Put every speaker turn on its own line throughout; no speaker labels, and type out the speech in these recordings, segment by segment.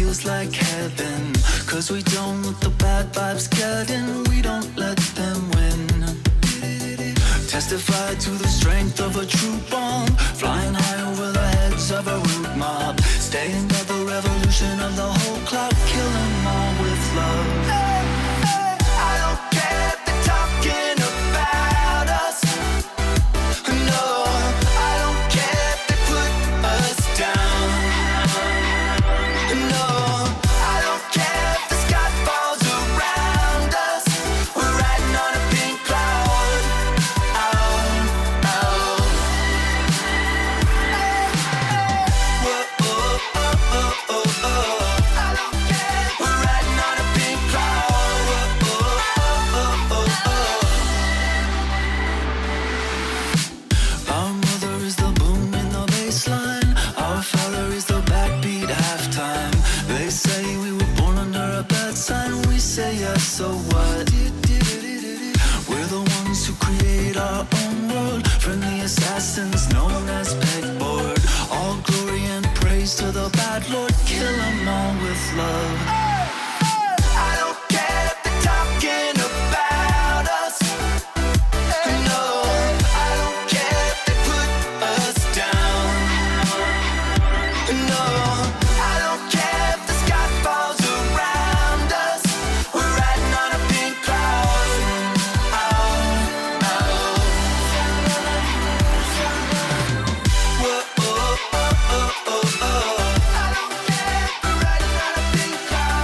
feels like heaven. Cause we don't let the bad vibes get in, we don't let them win. Testify to the strength of a true bond, flying high over the heads of a rude mob. Staying at the revolution of the whole cloud, kill them all with love. I don't care if they're talking about us. No, I don't care if they put us down. No, I don't care if the sky falls around us. We're riding on a pink cloud. We're riding on a pink cloud. Our mother is the boom in the baseline. Our father is the backbeat halftime. They say we were born under a bad sign. We say yes, so what? We're the ones who create our own world. Friendly assassins known as pegboard. All glory and praise to the bad Lord. Kill them all with love. I don't care if they're talking about us. No, I don't care if they put us down. No, I don't care if the sky falls around us. We're riding on a pink cloud. I don't care, we're riding on a pink cloud.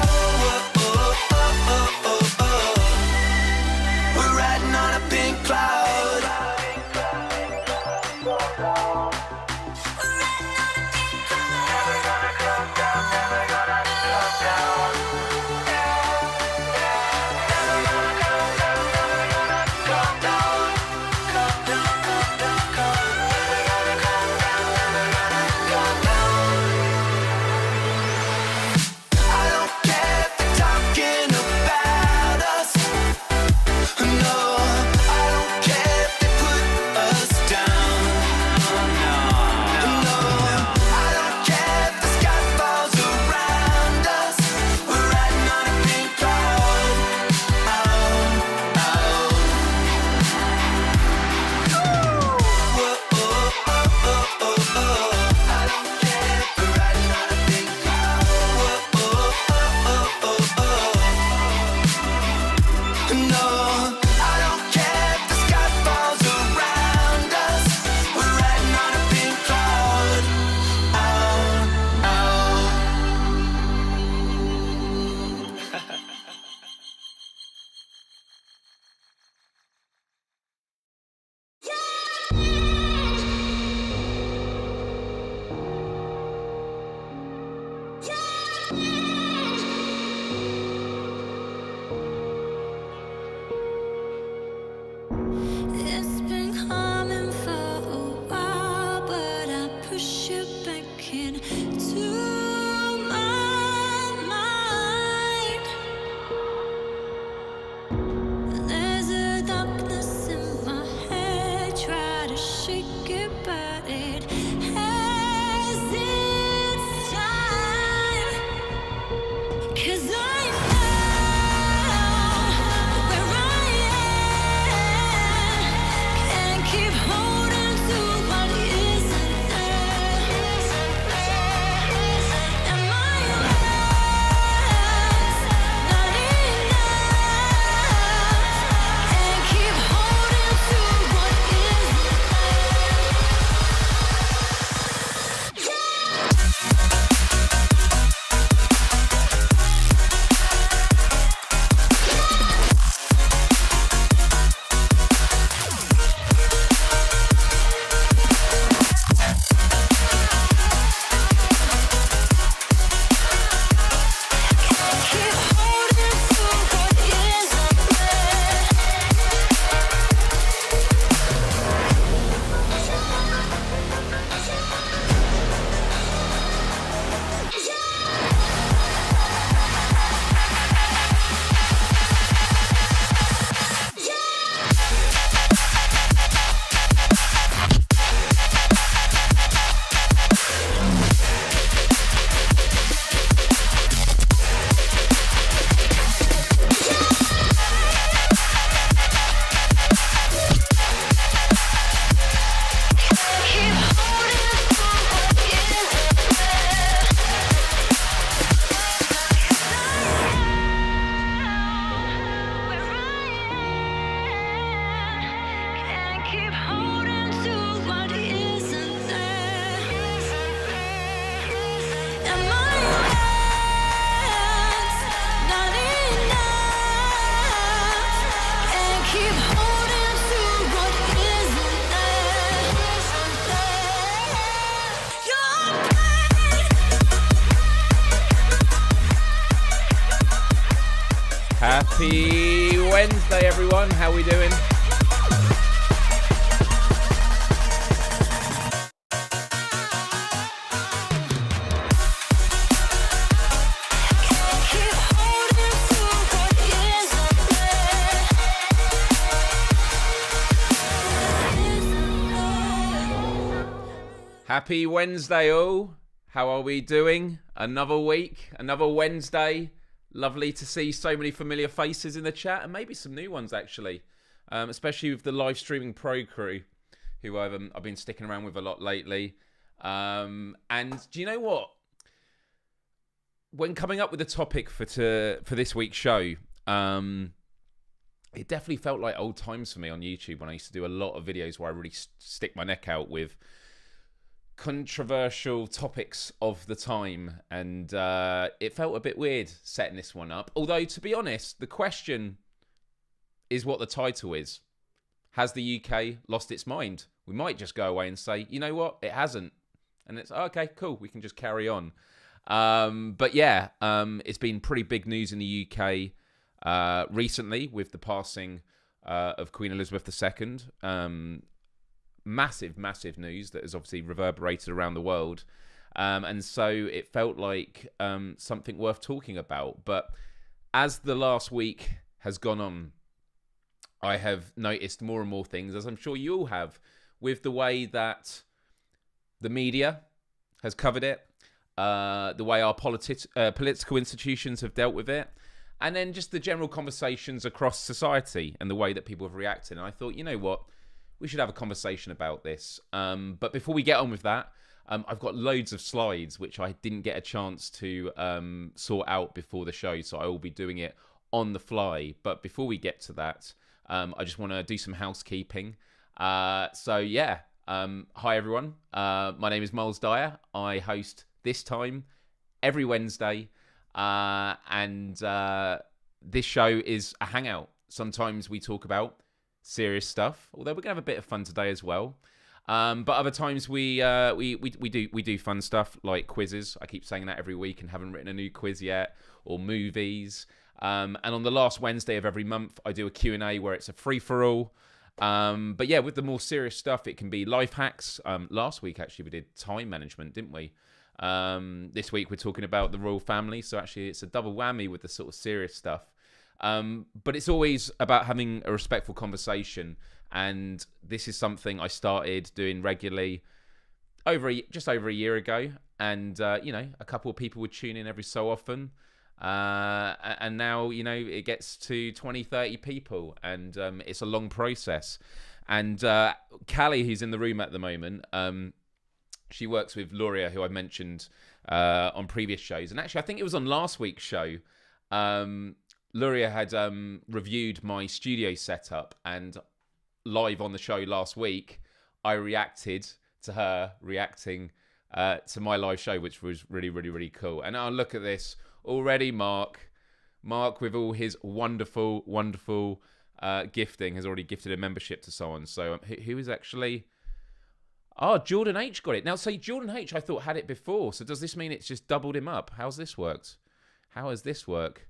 Happy Wednesday, everyone. How are we doing? Happy Wednesday, all. How are we doing? Another week, another Wednesday. Lovely to see so many familiar faces in the chat, and maybe some new ones, actually. Especially with the live streaming pro crew, who I've been sticking around with a lot lately. And do you know what? When coming up with a topic for this week's show, it definitely felt like old times for me on YouTube when I used to do a lot of videos where I really stick my neck out with controversial topics of the time, and it felt a bit weird setting this one up. Although, to be honest, the question is what the title is. Has the UK lost its mind? We might just go away and say, you know what, it hasn't, and it's okay, cool, we can just carry on. But yeah, it's been pretty big news in the UK recently with the passing of Queen Elizabeth II. Massive news that has obviously reverberated around the world, and so it felt like something worth talking about. But as the last week has gone on, I have noticed more and more things, as I'm sure you all have, with the way that the media has covered it, the way our political institutions have dealt with it, and then just the general conversations across society and the way that people have reacted. And I thought, you know what, we should have a conversation about this. But before we get on with that, I've got loads of slides which I didn't get a chance to sort out before the show, so I will be doing it on the fly. But before we get to that, I just want to do some housekeeping. So yeah, hi everyone. My name is Myles Dyer. I host this time every Wednesday, and this show is a hangout. Sometimes we talk about serious stuff, although we're gonna have a bit of fun today as well. But other times we do fun stuff like quizzes. I keep saying that every week and haven't written a new quiz yet, or movies. And on the last Wednesday of every month, I do a Q&A where it's a free-for-all. But yeah, with the more serious stuff, it can be life hacks. Last week, actually, we did time management, didn't we? This week, we're talking about the royal family. So actually, it's a double whammy with the sort of serious stuff. But it's always about having a respectful conversation. And this is something I started doing regularly just over a year ago. And, a couple of people would tune in every so often. And now, it gets to 20, 30 people, and it's a long process. And Callie, who's in the room at the moment, she works with Luria, who I mentioned on previous shows. And actually, I think it was on last week's show. Luria had reviewed my studio setup, and live on the show last week, I reacted to her reacting to my live show, which was really, really, really cool. And I'll look at this. Already, Mark with all his wonderful gifting has already gifted a membership to someone. So who is actually... Oh, Jordan H got it. Now, say Jordan H, I thought had it before. So does this mean it's just doubled him up? How's this worked? How has this worked?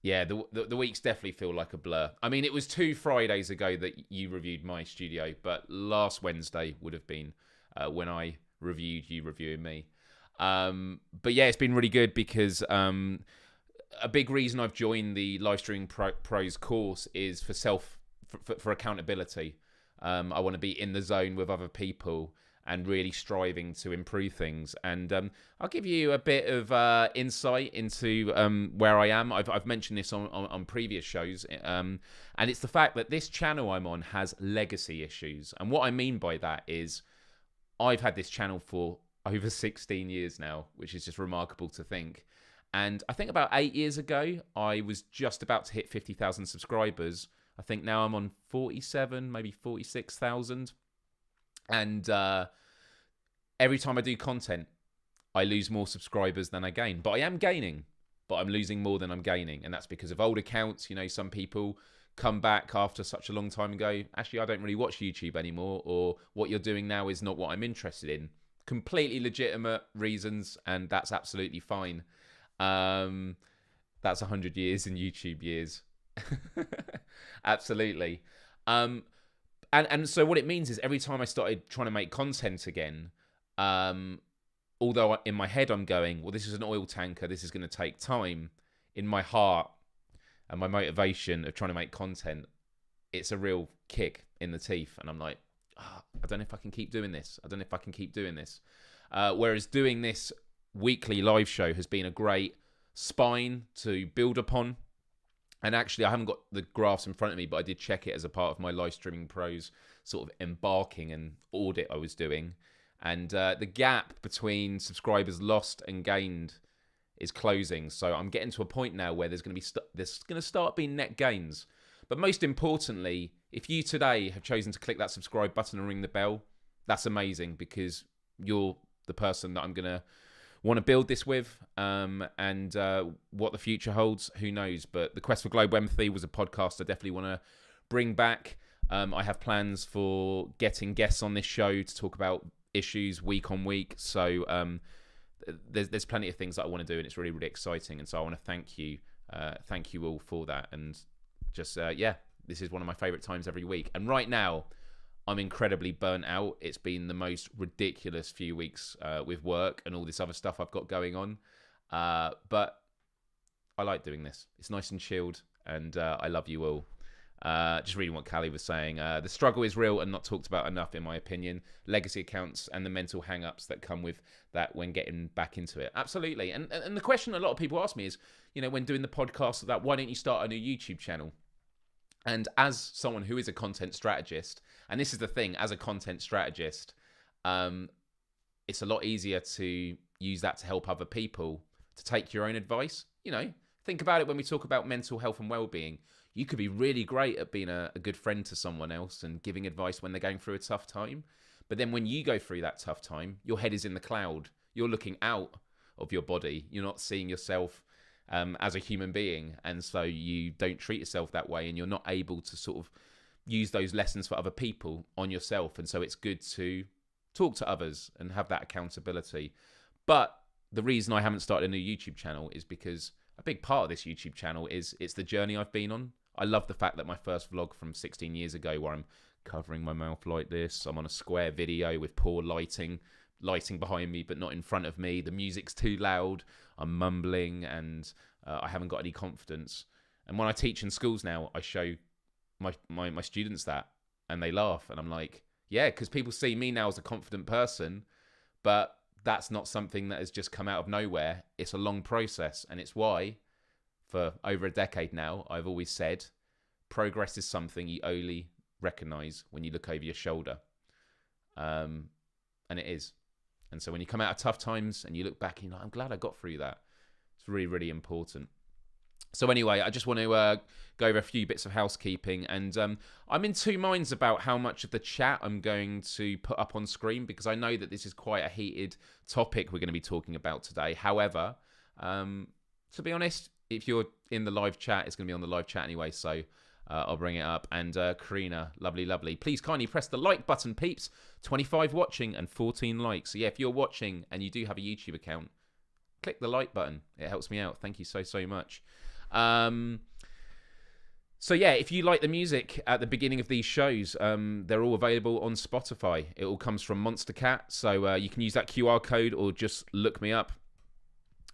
Yeah, the weeks definitely feel like a blur. I mean, it was 2 Fridays ago that you reviewed my studio, but last Wednesday would have been when I reviewed you reviewing me. But yeah, it's been really good because a big reason I've joined the live streaming pros course is for accountability. I want to be in the zone with other people and really striving to improve things. And I'll give you a bit of insight into where I am. I've mentioned this on previous shows, and it's the fact that this channel I'm on has legacy issues. And what I mean by that is I've had this channel for over 16 years now, which is just remarkable to think. And I think about 8 years ago, I was just about to hit 50,000 subscribers. I think now I'm on 47, maybe 46,000. And every time I do content, I lose more subscribers than I gain. But I am gaining, but I'm losing more than I'm gaining. And that's because of old accounts. Some people come back after such a long time and go, actually, I don't really watch YouTube anymore, or what you're doing now is not what I'm interested in. Completely legitimate reasons, and that's absolutely fine. That's 100 years in YouTube years. Absolutely. And so what it means is every time I started trying to make content again, although in my head I'm going, well, this is an oil tanker, this is going to take time, in my heart and my motivation of trying to make content, it's a real kick in the teeth. And I'm like, I don't know if I can keep doing this. Whereas doing this weekly live show has been a great spine to build upon. And actually, I haven't got the graphs in front of me, but I did check it as a part of my live streaming pros sort of embarking and audit I was doing. And the gap between subscribers lost and gained is closing. So I'm getting to a point now where there's going to start being net gains. But most importantly, if you today have chosen to click that subscribe button and ring the bell, that's amazing, because you're the person that I'm going to want to build this with, and what the future holds, who knows. But the Quest for Global Empathy was a podcast I definitely want to bring back. I have plans for getting guests on this show to talk about issues week on week. So there's plenty of things that I want to do, and it's really, really exciting. And so I want to thank you all for that. And just, this is one of my favorite times every week. And right now, I'm incredibly burnt out. It's been the most ridiculous few weeks with work and all this other stuff I've got going on. But I like doing this. It's nice and chilled, and I love you all. Just reading what Callie was saying. The struggle is real and not talked about enough, in my opinion. Legacy accounts and the mental hang-ups that come with that when getting back into it. Absolutely. And the question a lot of people ask me is, when doing the podcast, that why don't you start a new YouTube channel? And as someone who is a content strategist, and this is the thing, as a content strategist, it's a lot easier to use that to help other people, to take your own advice. Think about it when we talk about mental health and well-being. You could be really great at being a good friend to someone else and giving advice when they're going through a tough time. But then when you go through that tough time, your head is in the cloud. You're looking out of your body. You're not seeing yourself as a human being. And so you don't treat yourself that way, and you're not able to sort of use those lessons for other people on yourself. And so it's good to talk to others and have that accountability. But the reason I haven't started a new YouTube channel is because a big part of this YouTube channel is it's the journey I've been on. I love the fact that my first vlog from 16 years ago, where I'm covering my mouth like this, I'm on a square video with poor lighting behind me but not in front of me, the music's too loud, I'm mumbling, and I haven't got any confidence. And when I teach in schools now, I show my students that, and they laugh, and I'm like, yeah, because people see me now as a confident person, but that's not something that has just come out of nowhere. It's a long process, and it's why for over a decade now I've always said progress is something you only recognize when you look over your shoulder, and it is. And so when you come out of tough times and you look back and you're like, I'm glad I got through that. It's really, really important. So anyway, I just want to go over a few bits of housekeeping, and I'm in two minds about how much of the chat I'm going to put up on screen, because I know that this is quite a heated topic we're going to be talking about today. However, to be honest, if you're in the live chat, it's going to be on the live chat anyway, so I'll bring it up. And Karina, lovely. Please kindly press the like button, peeps. 25 watching and 14 likes. So yeah, if you're watching and you do have a YouTube account, click the like button. It helps me out. Thank you so much. So yeah, if you like the music at the beginning of these shows, they're all available on Spotify. It all comes from Monster Cat, so you can use that QR code or just look me up.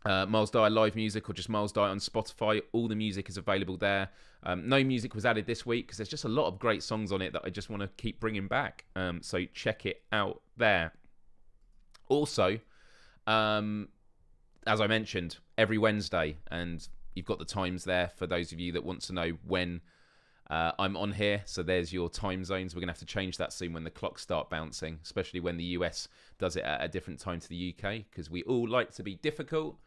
Myles Dyer live music, or just Myles Dyer on Spotify. All the music is available there. No music was added this week because there's just a lot of great songs on it that I just want to keep bringing back. So check it out there. Also, as I mentioned, every Wednesday, and you've got the times there for those of you that want to know when I'm on here. So there's your time zones. We're going to have to change that soon when the clocks start bouncing, especially when the US does it at a different time to the UK, because we all like to be difficult.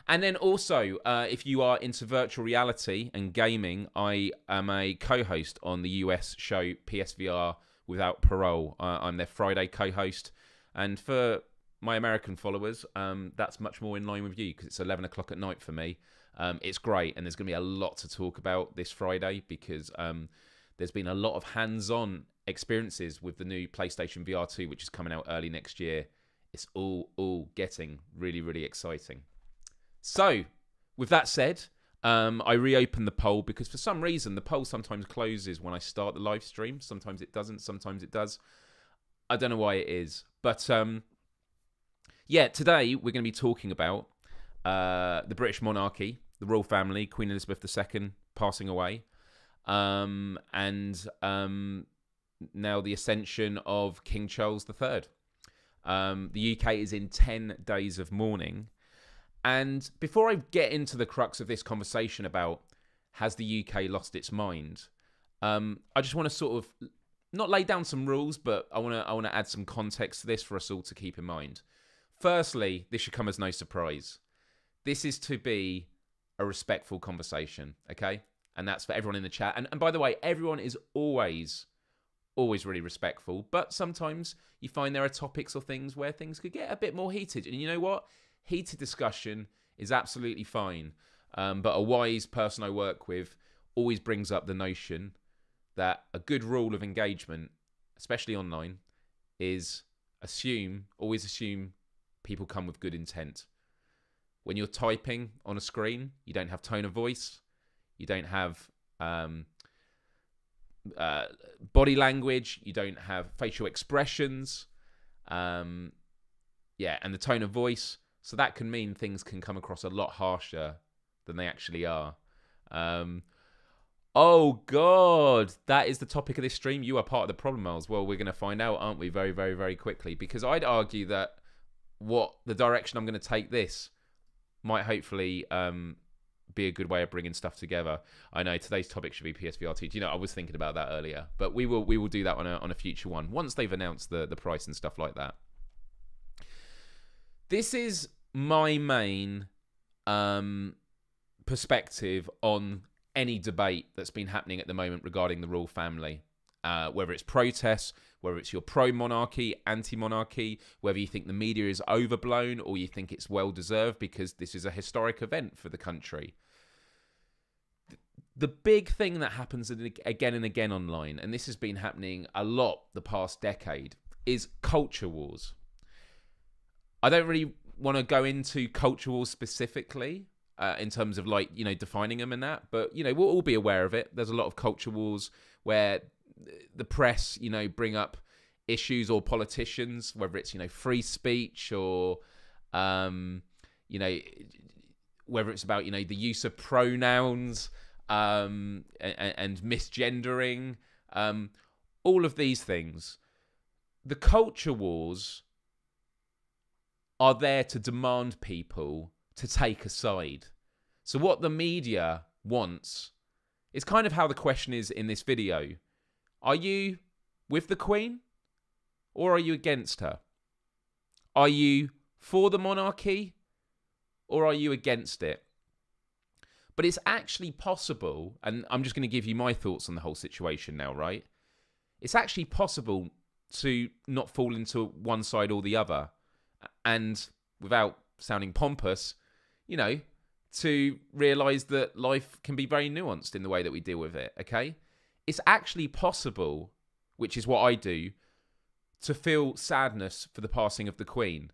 And then also, if you are into virtual reality and gaming, I am a co-host on the US show PSVR Without Parole. I'm their Friday co-host. And for my American followers, that's much more in line with you, because it's 11 o'clock at night for me. It's great, and there's going to be a lot to talk about this Friday, because there's been a lot of hands-on experiences with the new PlayStation VR 2, which is coming out early next year. It's all getting really, really exciting. So, with that said, I reopened the poll because for some reason the poll sometimes closes when I start the live stream. Sometimes it doesn't. Sometimes it does. I don't know why it is. But yeah, today we're going to be talking about the British monarchy, the royal family, Queen Elizabeth II passing away, and now the ascension of King Charles III. The UK is in 10 days of mourning. And before I get into the crux of this conversation about has the UK lost its mind, I just want to sort of not lay down some rules, but I want to add some context to this for us all to keep in mind. Firstly, this should come as no surprise. This is to be a respectful conversation, okay? And that's for everyone in the chat. And by the way, everyone is always really respectful, but sometimes you find there are topics or things where things could get a bit more heated. And you know what? Heated discussion is absolutely fine. But a wise person I work with always brings up the notion that a good rule of engagement, especially online, is always assume people come with good intent. When you're typing on a screen, you don't have tone of voice, you don't have body language, you don't have facial expressions, and the tone of voice. So that can mean things can come across a lot harsher than they actually are. Oh, God, that is the topic of this stream. You are part of the problem, Myles. Well, we're going to find out, aren't we, very, very, very quickly. Because I'd argue that the direction I'm going to take this might hopefully be a good way of bringing stuff together. I know today's topic should be PSVR 2. I was thinking about that earlier. But we will do that on a future one, once they've announced the price and stuff like that. This is my main perspective on any debate that's been happening at the moment regarding the royal family. Whether it's protests, whether it's your pro-monarchy, anti-monarchy, whether you think the media is overblown or you think it's well-deserved because this is a historic event for the country. The big thing that happens again and again online, and this has been happening a lot the past decade, is culture wars. I don't really want to go into culture wars specifically in terms of defining them and that, but we'll all be aware of it. There's a lot of culture wars where the press bring up issues or politicians, whether it's free speech or whether it's about the use of pronouns and misgendering, all of these things. The culture wars are there to demand people to take a side. So what the media wants is kind of how the question is in this video. Are you with the Queen or are you against her? Are you for the monarchy or are you against it? But it's actually possible, and I'm just going to give you my thoughts on the whole situation now, right? It's actually possible to not fall into one side or the other. And without sounding pompous, to realise that life can be very nuanced in the way that we deal with it, okay? It's actually possible, which is what I do, to feel sadness for the passing of the Queen.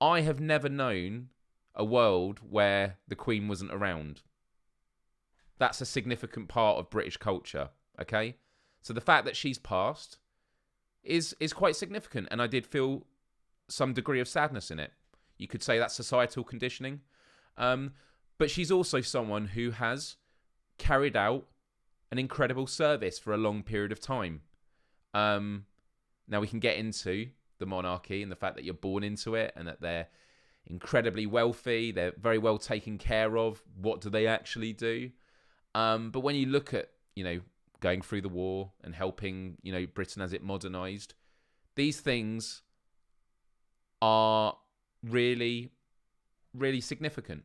I have never known a world where the Queen wasn't around. That's a significant part of British culture, okay? So the fact that she's passed is quite significant, and I did feel some degree of sadness in it. You could say that's societal conditioning. But she's also someone who has carried out an incredible service for a long period of time. Now we can get into the monarchy and the fact that you're born into it and that they're incredibly wealthy, they're very well taken care of. What do they actually do? But when you look at, going through the war and helping, Britain as it modernised, these things are really, really significant.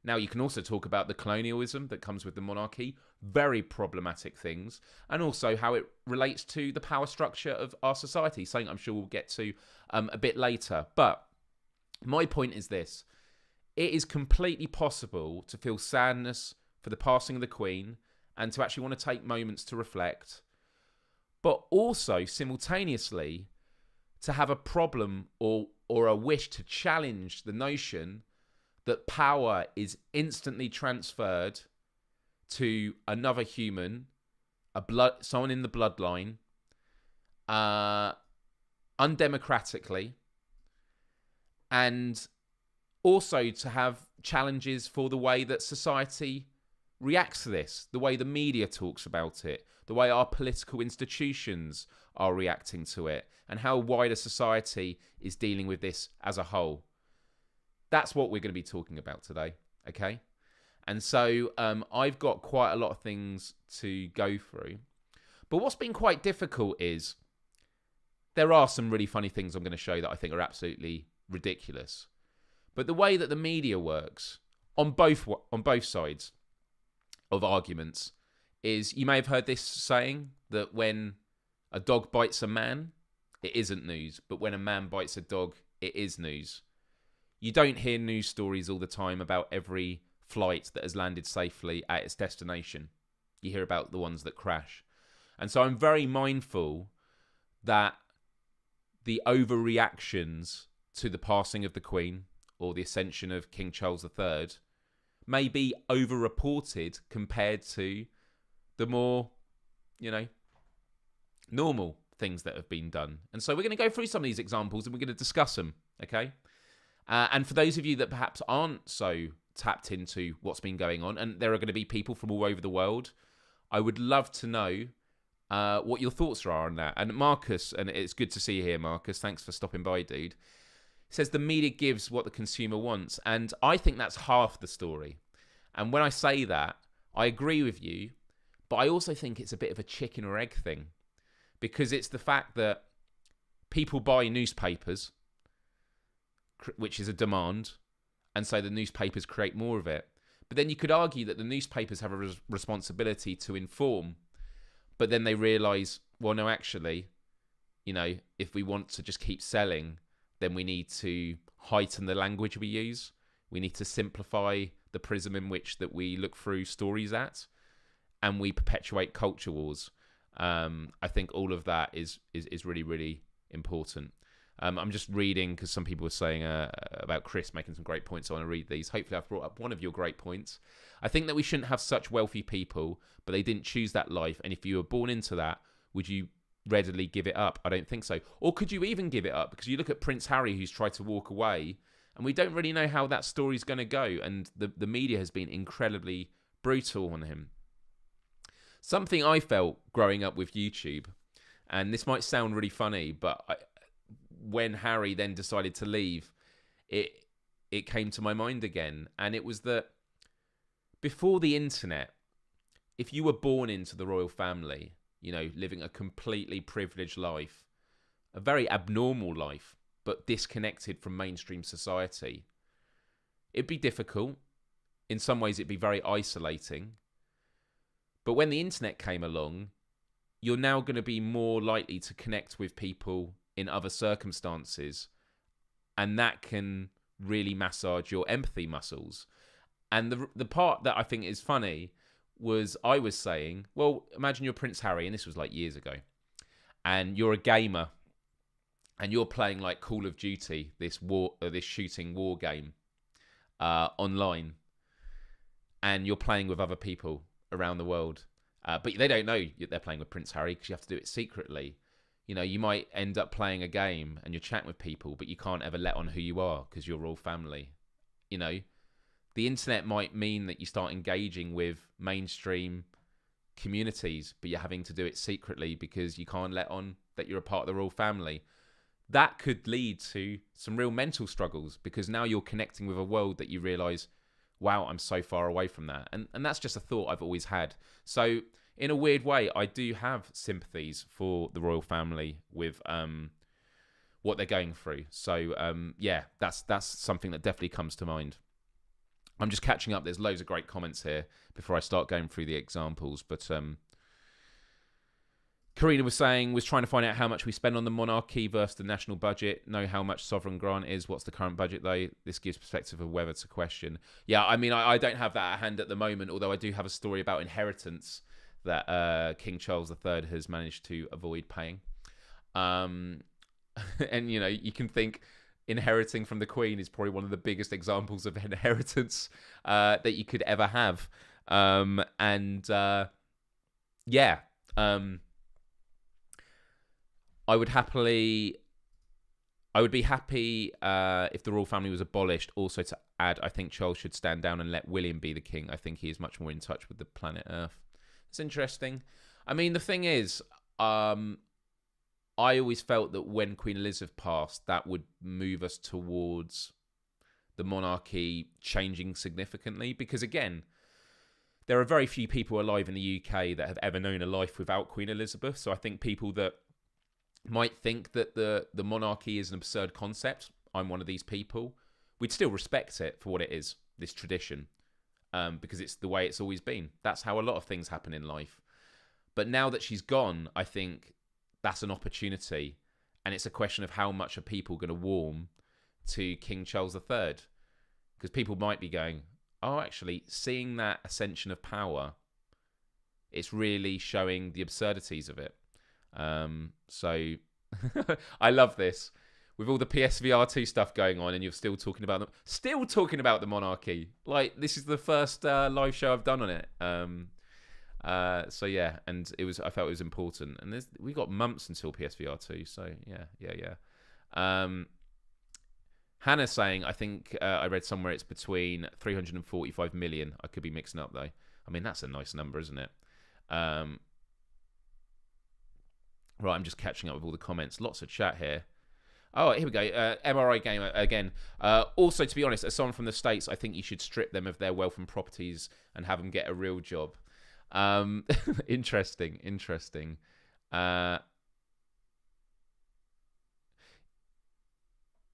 Now, you can also talk about the colonialism that comes with the monarchy, very problematic things, and also how it relates to the power structure of our society, something I'm sure we'll get to a bit later. But my point is this. It is completely possible to feel sadness for the passing of the Queen and to actually want to take moments to reflect, but also simultaneously to have a problem or a wish to challenge the notion that power is instantly transferred to another human, someone in the bloodline, undemocratically, and also to have challenges for the way that society reacts to this, the way the media talks about it, the way our political institutions are reacting to it, and how wider society is dealing with this as a whole. That's what we're going to be talking about today, okay? And so I've got quite a lot of things to go through. But what's been quite difficult is there are some really funny things I'm going to show that I think are absolutely ridiculous. But the way that the media works on both sides of arguments is, you may have heard this saying that when a dog bites a man, it isn't news. But when a man bites a dog, it is news. You don't hear news stories all the time about every flight that has landed safely at its destination. You hear about the ones that crash. And so I'm very mindful that the overreactions to the passing of the Queen or the ascension of King Charles III may be overreported compared to the more, normal things that have been done. And so we're going to go through some of these examples and we're going to discuss them, okay? And for those of you that perhaps aren't so tapped into what's been going on, and there are going to be people from all over the world, I would love to know what your thoughts are on that. And Marcus, and it's good to see you here, Marcus. Thanks for stopping by, dude. Says the media gives what the consumer wants. And I think that's half the story. And when I say that, I agree with you, but I also think it's a bit of a chicken or egg thing. Because it's the fact that people buy newspapers, which is a demand, and so the newspapers create more of it. But then you could argue that the newspapers have a responsibility to inform, but then they realise, well, no, actually, if we want to just keep selling, then we need to heighten the language we use. We need to simplify the prism in which that we look through stories at, and we perpetuate culture wars. I think all of that is really, really important. I'm just reading because some people were saying about Chris making some great points. So I want to read these. Hopefully I've brought up one of your great points. I think that we shouldn't have such wealthy people, but they didn't choose that life. And if you were born into that, would you readily give it up? I don't think so. Or could you even give it up? Because you look at Prince Harry, who's tried to walk away, and we don't really know how that story's going to go. And the media has been incredibly brutal on him. Something I felt growing up with YouTube, and this might sound really funny, but when Harry then decided to leave, it came to my mind again. And it was that before the internet, if you were born into the royal family, living a completely privileged life, a very abnormal life, but disconnected from mainstream society, it'd be difficult. In some ways, it'd be very isolating. But when the internet came along, you're now going to be more likely to connect with people in other circumstances, and that can really massage your empathy muscles. And the part that I think is funny was I was saying, well, imagine you're Prince Harry, and this was like years ago, and you're a gamer, and you're playing like Call of Duty, this shooting war game online, and you're playing with other people around the world, but they don't know they're playing with Prince Harry because you have to do it secretly. You might end up playing a game and you're chatting with people, but you can't ever let on who you are because you're royal family. The internet might mean that you start engaging with mainstream communities, but you're having to do it secretly because you can't let on that you're a part of the royal family. That could lead to some real mental struggles because now you're connecting with a world that you realise, wow, I'm so far away from that. And that's just a thought I've always had. So in a weird way, I do have sympathies for the royal family with what they're going through. So that's something that definitely comes to mind. I'm just catching up. There's loads of great comments here before I start going through the examples. But Karina was trying to find out how much we spend on the monarchy versus the national budget. Know how much sovereign grant is. What's the current budget, though? This gives perspective of whether to question. Yeah, I mean, I don't have that at hand at the moment, although I do have a story about inheritance that King Charles III has managed to avoid paying. And, you can think inheriting from the Queen is probably one of the biggest examples of inheritance that you could ever have. Yeah, I would be happy if the royal family was abolished. Also, to add, I think Charles should stand down and let William be the king. I think he is much more in touch with the planet Earth. It's interesting. I mean, the thing is, I always felt that when Queen Elizabeth passed, that would move us towards the monarchy changing significantly. Because again, there are very few people alive in the UK that have ever known a life without Queen Elizabeth. So I think people that might think that the monarchy is an absurd concept, I'm one of these people, we'd still respect it for what it is, this tradition, because it's the way it's always been. That's how a lot of things happen in life. But now that she's gone, I think that's an opportunity, and it's a question of how much are people going to warm to King Charles III, because people might be going, oh, actually, seeing that ascension of power, it's really showing the absurdities of it. So I love this. With all the PSVR 2 stuff going on, and you're still talking about the monarchy. Like, this is the first live show I've done on it. So yeah, and I felt it was important. And we got months until PSVR 2. So yeah. Hannah's saying, I think I read somewhere it's between 345 million. I could be mixing up though. I mean, that's a nice number, isn't it? Right, I'm just catching up with all the comments. Lots of chat here. Oh, here we go. MRI Gamer again. Also, to be honest, as someone from the States, I think you should strip them of their wealth and properties and have them get a real job. Interesting.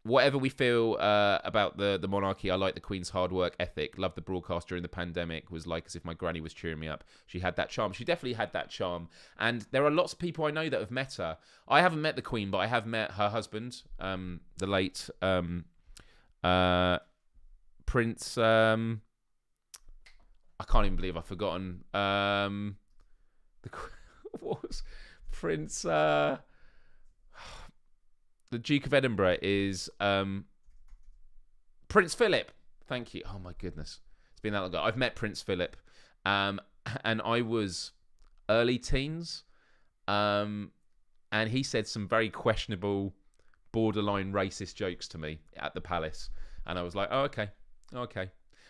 Whatever we feel about the monarchy, I like the Queen's hard work ethic. Love the broadcast during the pandemic. Was like as if my granny was cheering me up. She had that charm. She definitely had that charm. And there are lots of people I know that have met her. I haven't met the Queen, but I have met her husband, the late Prince. I can't even believe I've forgotten. What was Prince? The Duke of Edinburgh is Prince Philip. Thank you. Oh my goodness, it's been that long ago. I've met Prince Philip, and I was early teens, and he said some very questionable, borderline racist jokes to me at the palace, and I was like, oh okay.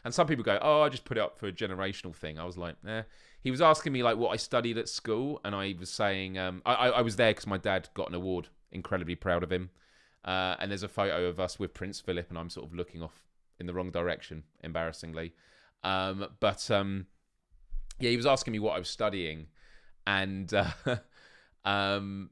And some people go, oh, I just put it up for a generational thing. I was like, eh. He was asking me like what I studied at school, and I was saying I was there because my dad got an award. Incredibly proud of him. And there's a photo of us with Prince Philip, and I'm sort of looking off in the wrong direction, embarrassingly. Yeah, he was asking me what I was studying, and I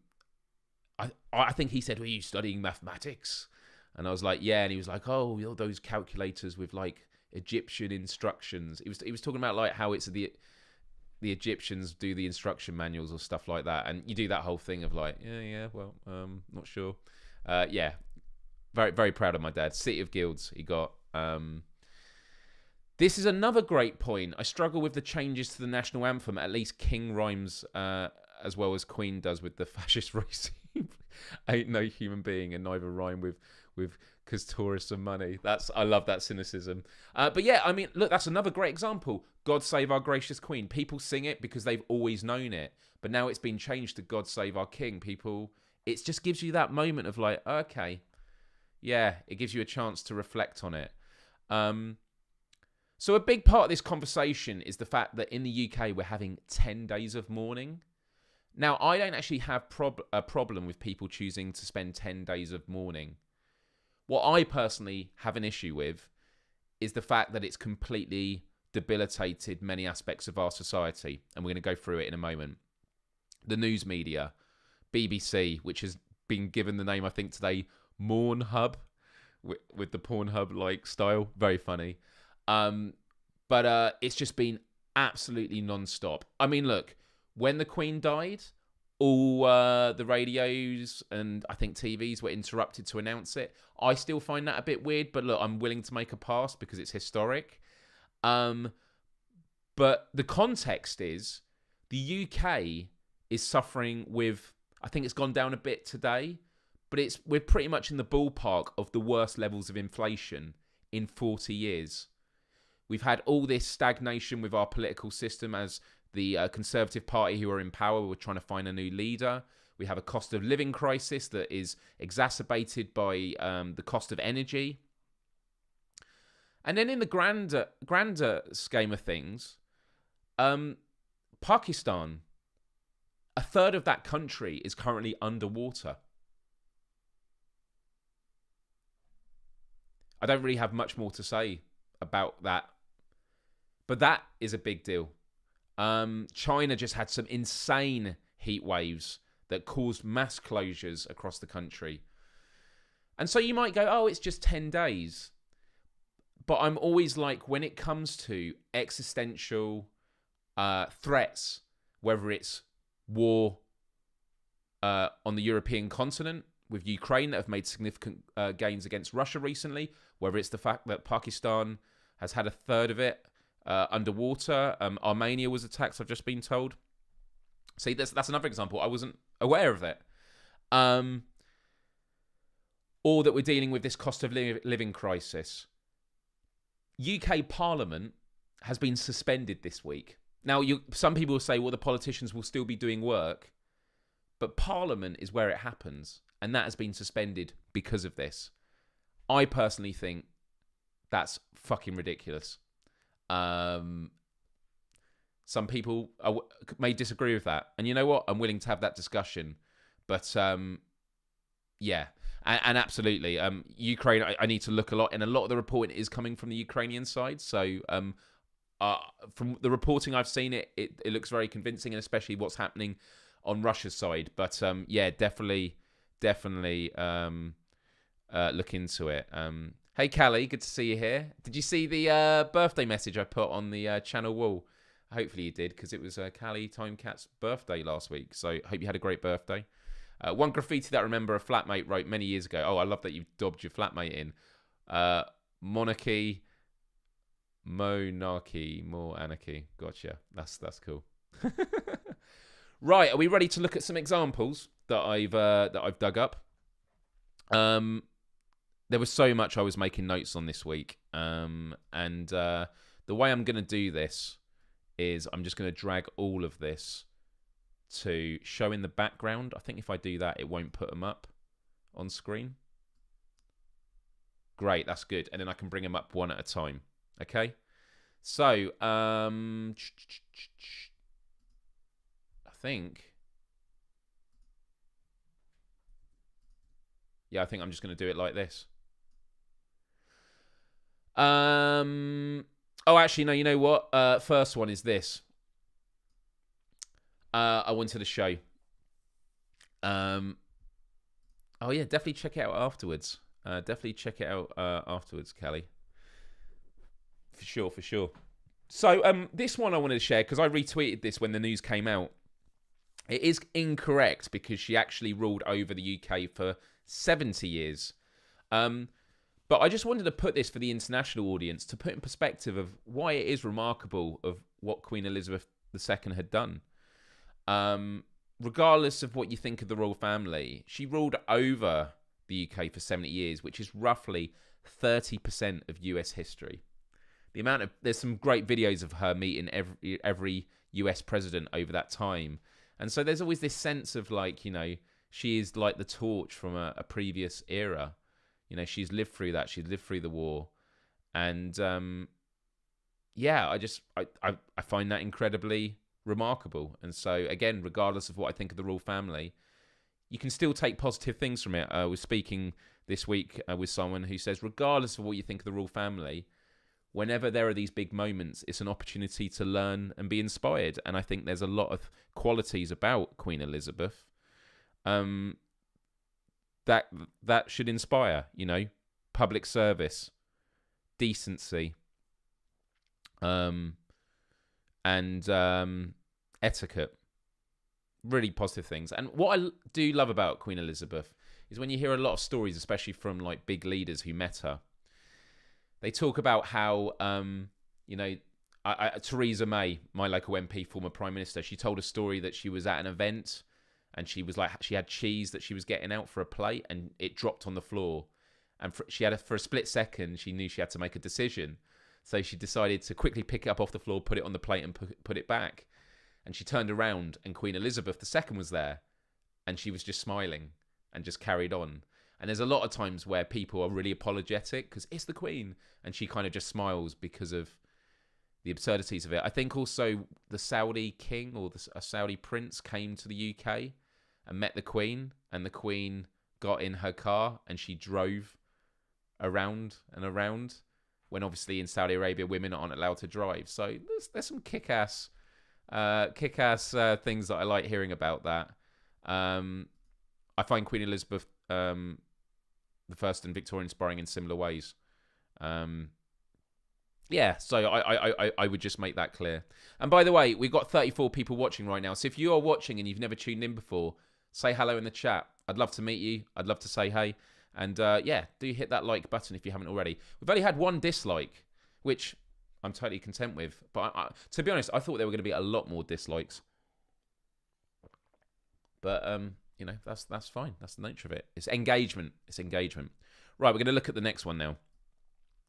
think he said, were you studying mathematics? And I was like, yeah. And he was like, oh, all those calculators with like Egyptian instructions. He was talking about like how it's the Egyptians do the instruction manuals or stuff like that, and you do that whole thing of like, well, not sure. Yeah, very, very proud of my dad. City of Guilds he got. This is another great point. I struggle with the changes to the national anthem. At least King rhymes as well as Queen does with the fascist regime. Ain't no human being, and neither rhyme with because tourists are money. I love that cynicism. But yeah, I mean, look, that's another great example. God Save Our Gracious Queen. People sing it because they've always known it, but now it's been changed to God Save Our King. It just gives you that moment of like, okay, yeah, it gives you a chance to reflect on it. So a big part of this conversation is the fact that in the UK we're having 10 days of mourning. Now, I don't actually have a problem with people choosing to spend 10 days of mourning. What I personally have an issue with is the fact that it's completely debilitated many aspects of our society, and we're going to go through it in a moment. The news media, BBC, which has been given the name, I think today, Mourn Hub, with the Pornhub-like style. Very funny. But it's just been absolutely non-stop. I mean, look, when the Queen died, all the radios and I think TVs were interrupted to announce it. I still find that a bit weird, but look, I'm willing to make a pass because it's historic. But the context is the UK is suffering with, I think it's gone down a bit today, but we're pretty much in the ballpark of the worst levels of inflation in 40 years. We've had all this stagnation with our political system as the Conservative Party, who are in power, were trying to find a new leader. We have a cost of living crisis that is exacerbated by the cost of energy. And then in the grander scheme of things, Pakistan, a third of that country is currently underwater. I don't really have much more to say about that, but that is a big deal. China just had some insane heat waves that caused mass closures across the country. And so you might go, oh, it's just 10 days. But I'm always like, when it comes to existential threats, whether it's war on the European continent with Ukraine that have made significant gains against Russia recently, whether it's the fact that Pakistan has had a third of it underwater. Armenia was attacked, I've just been told. See, that's another example. I wasn't aware of it. Or that we're dealing with this cost of living crisis. UK Parliament has been suspended this week. Now, some people will say, well, the politicians will still be doing work. But Parliament is where it happens. And that has been suspended because of this. I personally think that's fucking ridiculous. Some people may disagree with that. And you know what? I'm willing to have that discussion. But, yeah. And absolutely. Ukraine, I need to look a lot. And a lot of the reporting is coming from the Ukrainian side. So, from the reporting I've seen, it looks very convincing. And especially what's happening on Russia's side. But, yeah, definitely look into it. Hey, Callie, good to see you here. Did you see the birthday message I put on the channel wall? Hopefully you did, because it was Callie Timecat's birthday last week. So hope you had a great birthday. One graffiti that I remember a flatmate wrote many years ago. Oh, I love that you've dobbed your flatmate in. Monarchy, more anarchy. Gotcha. That's cool. Right, are we ready to look at some examples that I've dug up? There was so much I was making notes on this week, and the way I'm going to do this is I'm just going to drag all of this to show in the background. I think if I do that, it won't put them up on screen. Great, that's good. And then I can bring them up one at a time. Okay? So, I think... Yeah, I think I'm just going to do it like this. Oh, actually, no, you know what? First one is this. I wanted to show. Oh, yeah, definitely check it out afterwards. Definitely check it out afterwards, Kelly. For sure. So, this one I wanted to share, because I retweeted this when the news came out. It is incorrect, because she actually ruled over the UK for 70 years. But I just wanted to put this for the international audience to put in perspective of why it is remarkable of what Queen Elizabeth II had done. Regardless of what you think of the royal family, she ruled over the UK for 70 years, which is roughly 30% of US history. There's some great videos of her meeting every US president over that time. And so there's always this sense of like, you know, she is like the torch from a previous era. You know, she's lived through that. She's lived through the war. And, yeah, I find that incredibly remarkable. And so, again, regardless of what I think of the royal family, you can still take positive things from it. I was speaking this week with someone who says, regardless of what you think of the royal family, whenever there are these big moments, it's an opportunity to learn and be inspired. And I think there's a lot of qualities about Queen Elizabeth that should inspire, you know, public service, decency, and etiquette. Really positive things. And what I do love about Queen Elizabeth is when you hear a lot of stories, especially from like big leaders who met her, they talk about how, you know, Theresa May, my local MP, former Prime Minister, she told a story that she was at an event and she had cheese that she was getting out for a plate, and it dropped on the floor. And for a split second, she knew she had to make a decision. So she decided to quickly pick it up off the floor, put it on the plate, and put it back. And she turned around, and Queen Elizabeth II was there, and she was just smiling and just carried on. And there's a lot of times where people are really apologetic because it's the Queen, and she kind of just smiles because of the absurdities of it. I think also the Saudi king or a Saudi prince came to the UK and met the Queen, and the Queen got in her car and she drove around and around, when obviously in Saudi Arabia women aren't allowed to drive. So there's some kick-ass things that I like hearing about that. I find Queen Elizabeth the first and Victoria inspiring in similar ways. Yeah, so I would just make that clear. And by the way, we've got 34 people watching right now. So if you are watching and you've never tuned in before, say hello in the chat. I'd love to meet you. I'd love to say hey. And yeah, do hit that like button if you haven't already. We've only had one dislike, which I'm totally content with. But to be honest, I thought there were going to be a lot more dislikes. But, you know, that's fine. That's the nature of it. It's engagement. It's engagement. Right, we're going to look at the next one now.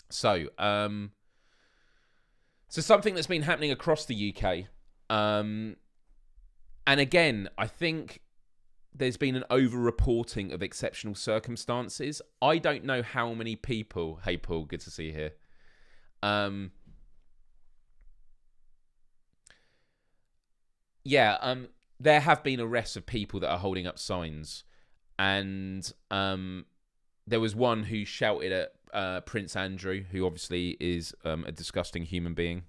So, so something that's been happening across the UK. And again, I think there's been an over-reporting of exceptional circumstances. I don't know how many people... Hey, Paul, good to see you here. There have been arrests of people that are holding up signs. And there was one who shouted at Prince Andrew, who obviously is a disgusting human being,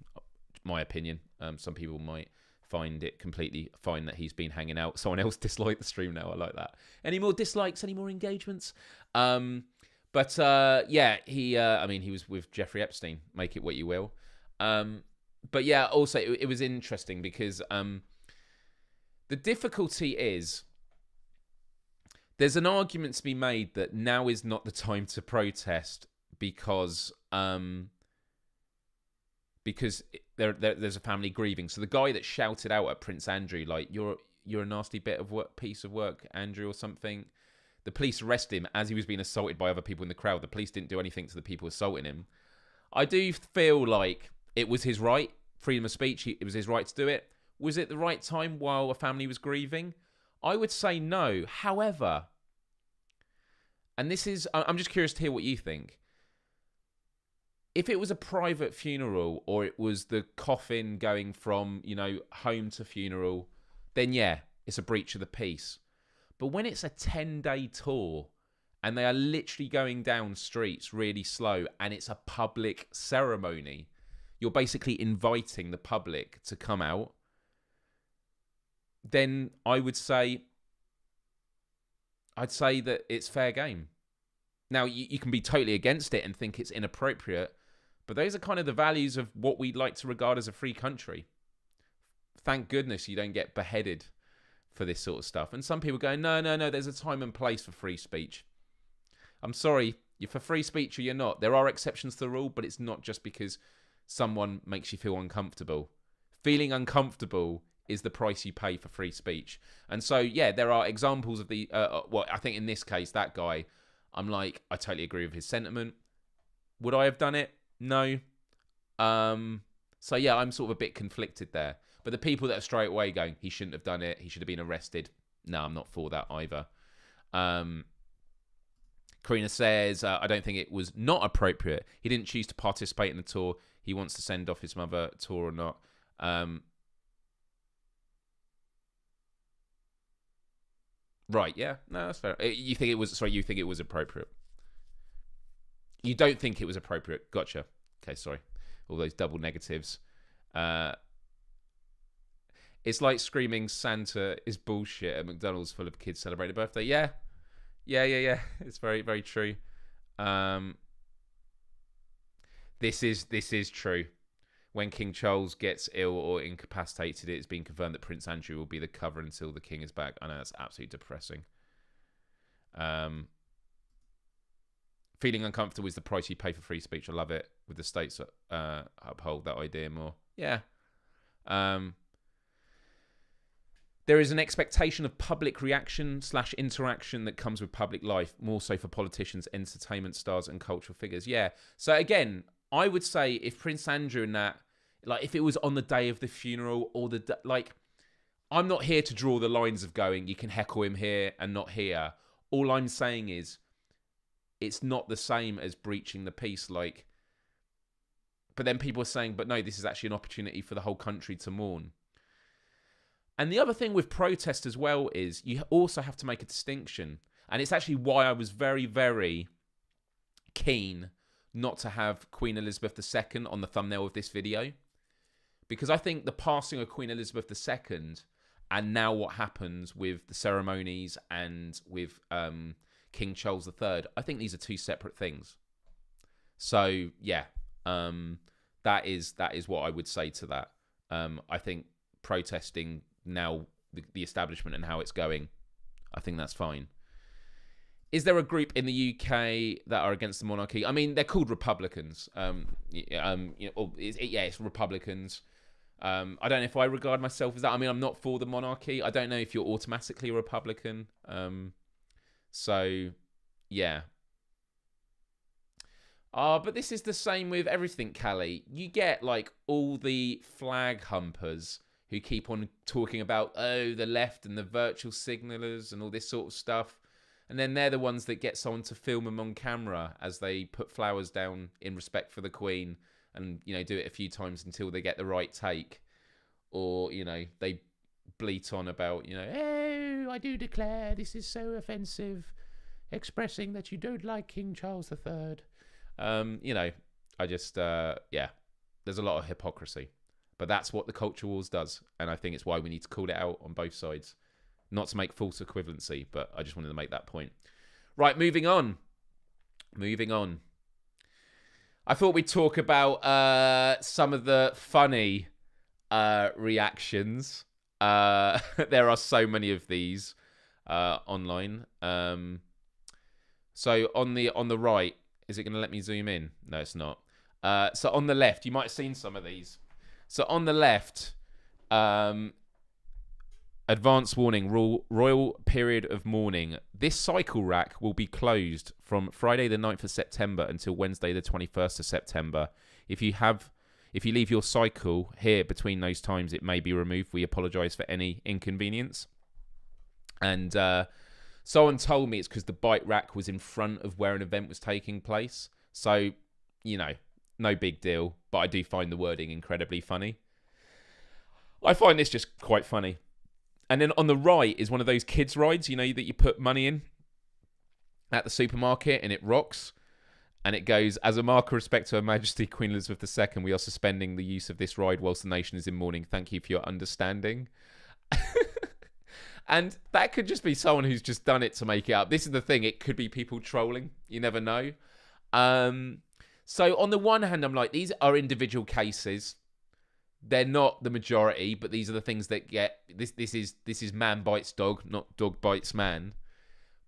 my opinion. Some people might find it completely fine that he's been hanging out. Someone else disliked the stream now. I like that. Any more dislikes? Any more engagements? He was with Jeffrey Epstein. Make it what you will. But yeah, also it was interesting because the difficulty is there's an argument to be made that now is not the time to protest because there's a family grieving. So the guy that shouted out at Prince Andrew, like, you're a nasty piece of work, Andrew, or something. The police arrested him as he was being assaulted by other people in the crowd. The police didn't do anything to the people assaulting him. I do feel like it was his right, freedom of speech. It was his right to do it. Was it the right time while a family was grieving? I would say no. However, and I'm just curious to hear what you think. If it was a private funeral or it was the coffin going from, home to funeral, then yeah, it's a breach of the peace. But when it's a 10-day tour and they are literally going down streets really slow and it's a public ceremony, you're basically inviting the public to come out, then I'd say that it's fair game. Now, you can be totally against it and think it's inappropriate, but those are kind of the values of what we like to regard as a free country. Thank goodness you don't get beheaded for this sort of stuff. And some people go, no, there's a time and place for free speech. I'm sorry, you're for free speech or you're not. There are exceptions to the rule, but it's not just because someone makes you feel uncomfortable. Feeling uncomfortable is the price you pay for free speech. And so, yeah, there are examples of I think in this case, that guy, I'm like, I totally agree with his sentiment. Would I have done it? No. So, yeah, I'm sort of a bit conflicted there. But the people that are straight away going, he shouldn't have done it, he should have been arrested. No, I'm not for that either. Karina says, I don't think it was not appropriate. He didn't choose to participate in the tour. He wants to send off his mother tour or not. Right, yeah. No, that's fair. You think it was appropriate. You don't think it was appropriate. Gotcha. Okay, sorry. All those double negatives. It's like screaming Santa is bullshit at McDonald's full of kids celebrating a birthday. Yeah. It's very, very true. This is true. When King Charles gets ill or incapacitated, it's been confirmed that Prince Andrew will be the cover until the king is back. I know, that's absolutely depressing. Feeling uncomfortable is the price you pay for free speech. I love it. With the states uphold that idea more. Yeah. There is an expectation of public reaction / interaction that comes with public life, more so for politicians, entertainment stars, and cultural figures. Yeah. So again, I would say if Prince Andrew and that, like if it was on the day of the funeral or like, I'm not here to draw the lines of going, you can heckle him here and not here. All I'm saying is it's not the same as breaching the peace. Like, but then people are saying, but no, this is actually an opportunity for the whole country to mourn. And the other thing with protest as well is you also have to make a distinction. And it's actually why I was very, very keen not to have Queen Elizabeth II on the thumbnail of this video. Because I think the passing of Queen Elizabeth II and now what happens with the ceremonies and with King Charles III, I think these are two separate things. So, yeah, that is what I would say to that. I think protesting now the establishment and how it's going, I think that's fine. Is there a group in the UK that are against the monarchy? I mean, they're called Republicans. It's Republicans. I don't know if I regard myself as that. I mean, I'm not for the monarchy. I don't know if you're automatically a Republican. So, yeah. But this is the same with everything, Callie. You get, like, all the flag humpers who keep on talking about, the left and the virtual signalers and all this sort of stuff. And then they're the ones that get someone to film them on camera as they put flowers down in respect for the Queen and, do it a few times until they get the right take. Or, they bleat on about, oh, I do declare this is so offensive, expressing that you don't like King Charles III. I just, there's a lot of hypocrisy. But that's what the culture wars does. And I think it's why we need to call it out on both sides. Not to make false equivalency, but I just wanted to make that point. Right, moving on. I thought we'd talk about some of the funny reactions. There are so many of these online. So on the right, is it going to let me zoom in? No, it's not. So on the left, you might have seen some of these. So on the left, advance warning, royal period of mourning. This cycle rack will be closed from Friday the 9th of September until Wednesday the 21st of September. If you leave your cycle here between those times, it may be removed. We apologise for any inconvenience. And someone told me it's because the bike rack was in front of where an event was taking place. So, no big deal. But I do find the wording incredibly funny. I find this just quite funny. And then on the right is one of those kids' rides, that you put money in at the supermarket and it rocks. And it goes, as a mark of respect to Her Majesty Queen Elizabeth II, we are suspending the use of this ride whilst the nation is in mourning. Thank you for your understanding. And that could just be someone who's just done it to make it up. This is the thing. It could be people trolling. You never know. So on the one hand, I'm like, these are individual cases. They're not the majority, but these are the things that get... This is man bites dog, not dog bites man.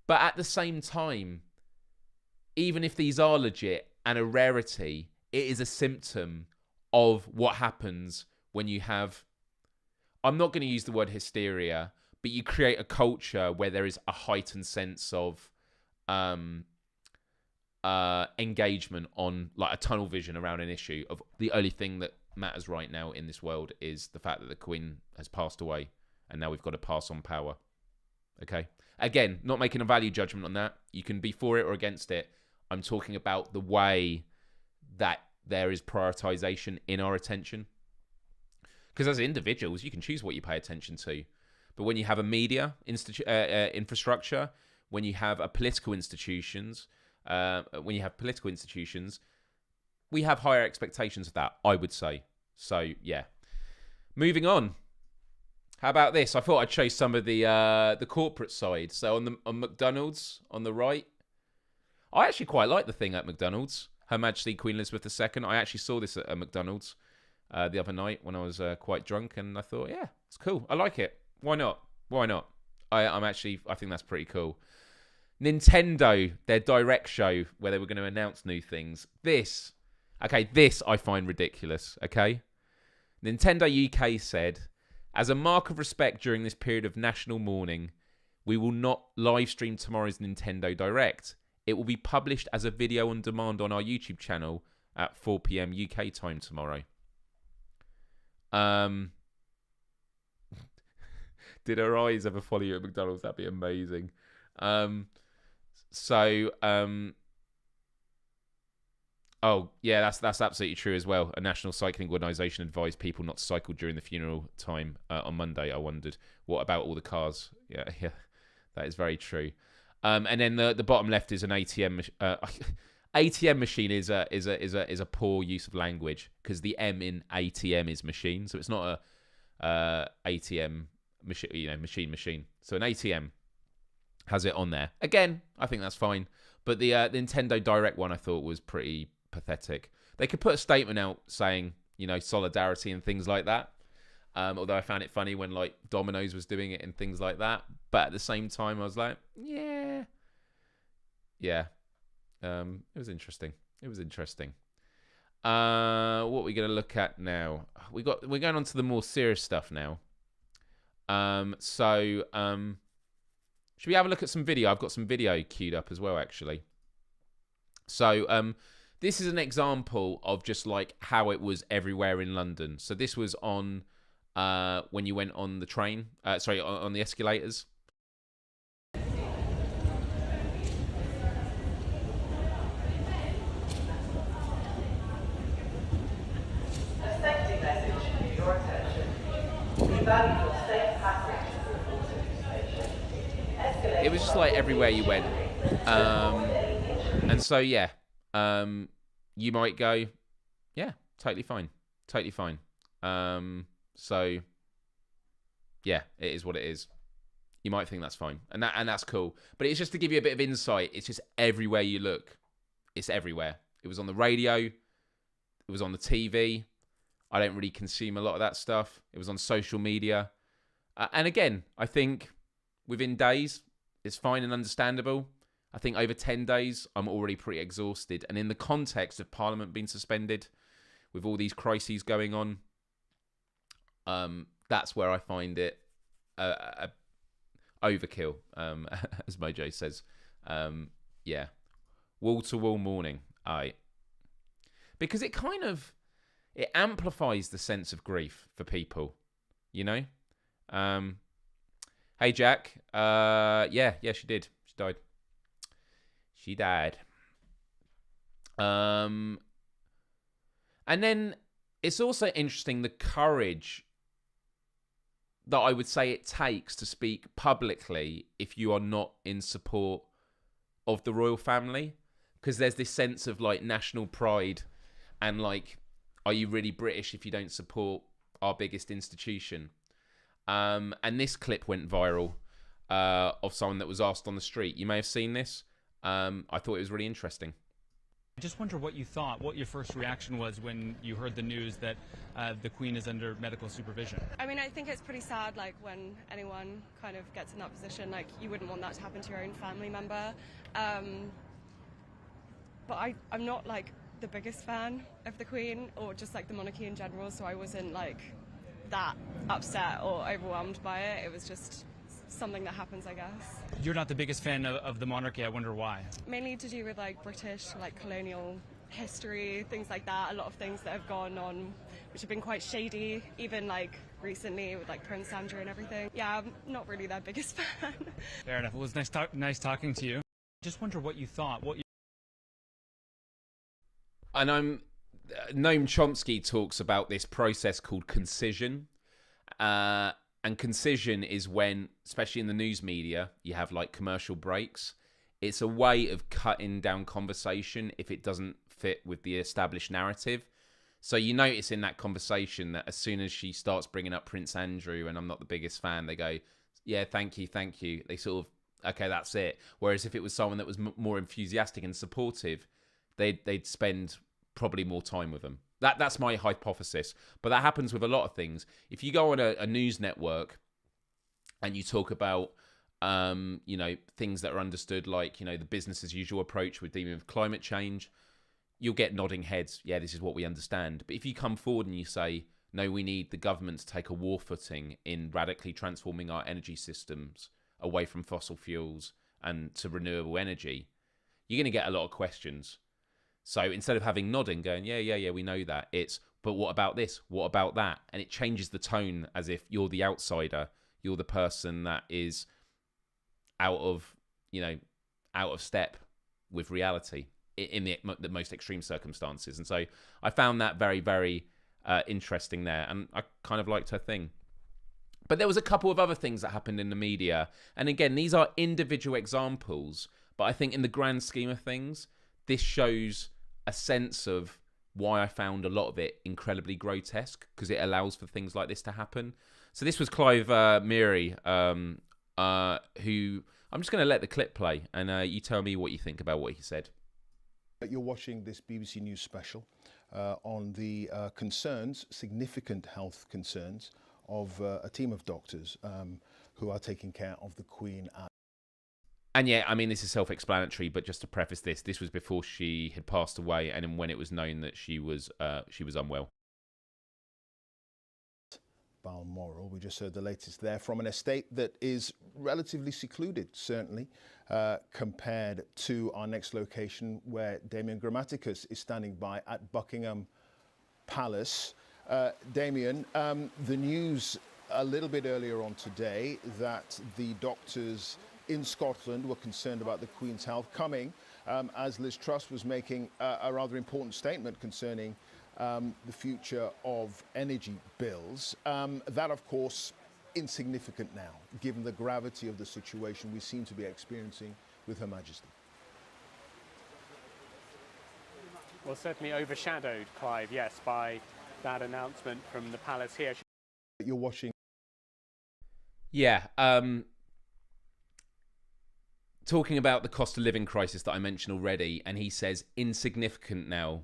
But at the same time, even if these are legit and a rarity, it is a symptom of what happens when you have... I'm not going to use the word hysteria, but you create a culture where there is a heightened sense of engagement on like a tunnel vision around an issue of the only thing that matters right now in this world is the fact that the Queen has passed away and now we've got to pass on power. Okay? Again, not making a value judgment on that. You can be for it or against it. I'm talking about the way that there is prioritization in our attention. Because as individuals, you can choose what you pay attention to. But when you have a media infrastructure, when you have political institutions, we have higher expectations of that, I would say. So, yeah. Moving on. How about this? I thought I'd show some of the corporate side. So on McDonald's, on the right, I actually quite like the thing at McDonald's. Her Majesty Queen Elizabeth II. I actually saw this at McDonald's the other night when I was quite drunk, and I thought, yeah, it's cool. I like it. Why not? I think that's pretty cool. Nintendo, their direct show where they were going to announce new things. This I find ridiculous, okay? Nintendo UK said, As a mark of respect during this period of national mourning, we will not live stream tomorrow's Nintendo Direct. It will be published as a video on demand on our YouTube channel at 4 p.m. UK time tomorrow. Did her eyes ever follow you at McDonald's? That'd be amazing. Oh, yeah, that's absolutely true as well. A national cycling organisation advised people not to cycle during the funeral time on Monday. I wondered, what about all the cars? Yeah, that is very true. And then the bottom left is an ATM. ATM machine is a poor use of language, because the M in ATM is machine, so it's not a ATM machine. So an ATM has it on there. Again, I think that's fine. But the Nintendo Direct one I thought was pretty pathetic. They could put a statement out saying, solidarity and things like that. Although I found it funny when like Domino's was doing it and things like that. But at the same time, I was like, yeah. It was interesting. What are we going to look at now? We're going on to the more serious stuff now. Should we have a look at some video? I've got some video queued up as well, actually. So, this is an example of just like how it was everywhere in London. So this was on when you went on the train, on the escalators. It was just like everywhere you went. And so, yeah, you might go, yeah, totally fine. So, yeah, it is what it is. You might think that's fine, and that's cool. But it's just to give you a bit of insight. It's just everywhere you look. It's everywhere. It was on the radio. It was on the TV. I don't really consume a lot of that stuff. It was on social media. And again, I think within days, it's fine and understandable. I think over 10 days, I'm already pretty exhausted. And in the context of Parliament being suspended, with all these crises going on, that's where I find it overkill, as Mojo says. Yeah. Wall-to-wall mourning. Because it kind of... it amplifies the sense of grief for people, Hey, Jack. Yeah, she did. She died. And then it's also interesting the courage that I would say it takes to speak publicly if you are not in support of the royal family, because there's this sense of like national pride and like, are you really British if you don't support our biggest institution? And this clip went viral of someone that was asked on the street. You may have seen this. I thought it was really interesting.
I just wonder what you thought, what your first reaction was when you heard the news that the Queen is under medical supervision.
I mean, I think it's pretty sad, like, when anyone kind of gets in that position, like, you wouldn't want that to happen to your own family member. But I'm not, like, the biggest fan of the Queen or just, like, the monarchy in general, so I wasn't, like, that upset or overwhelmed by it. It was just something that happens, I guess.
You're not the biggest fan of the monarchy. I wonder why. Mainly
to do with like British, like colonial history, things like that. A lot of things that have gone on which have been quite shady, even like recently with like Prince Andrew and everything. Yeah, I'm not really their biggest fan.
Fair enough. It was nice talking to you. Just wonder what you thought.
And Noam Chomsky talks about this process called concision. And concision is when, especially in the news media, you have like commercial breaks. It's a way of cutting down conversation if it doesn't fit with the established narrative. So you notice in that conversation that as soon as she starts bringing up Prince Andrew and I'm not the biggest fan, they go, yeah, thank you. They sort of, okay, that's it. Whereas if it was someone that was more enthusiastic and supportive, they'd spend probably more time with them. That's my hypothesis. But that happens with a lot of things. If you go on a news network and you talk about, things that are understood, like, the business as usual approach with dealing with climate change, you'll get nodding heads. Yeah, this is what we understand. But if you come forward and you say, No, we need the government to take a war footing in radically transforming our energy systems away from fossil fuels and to renewable energy, you're going to get a lot of questions. So instead of having nodding, going, yeah, we know that, it's, but what about this? What about that? And it changes the tone as if you're the outsider. You're the person that is out of step with reality in the most extreme circumstances. And so I found that very, very interesting there. And I kind of liked her thing. But there was a couple of other things that happened in the media. And again, these are individual examples. But I think in the grand scheme of things, this shows a sense of why I found a lot of it incredibly grotesque, because it allows for things like this to happen. So this was Clive Meary, who I'm just going to let the clip play, and you tell me what you think about what he said.
You're watching this BBC News special on the significant health concerns of a team of doctors who are taking care of the Queen.
And yeah, I mean, this is self-explanatory, but just to preface this was before she had passed away, and then when it was known that she was unwell.
Balmoral. We just heard the latest there from an estate that is relatively secluded, certainly, compared to our next location where Damien Grammaticus is standing by at Buckingham Palace. Damien, the news a little bit earlier on today that the doctors in Scotland were concerned about the Queen's health, coming as Liz Truss was making a rather important statement concerning the future of energy bills. That, of course, insignificant now, given the gravity of the situation we seem to be experiencing with Her Majesty.
Well, certainly overshadowed, Clive, yes, by that announcement from the palace here.
You're watching.
Yeah, talking about the cost of living crisis that I mentioned already, and he says insignificant now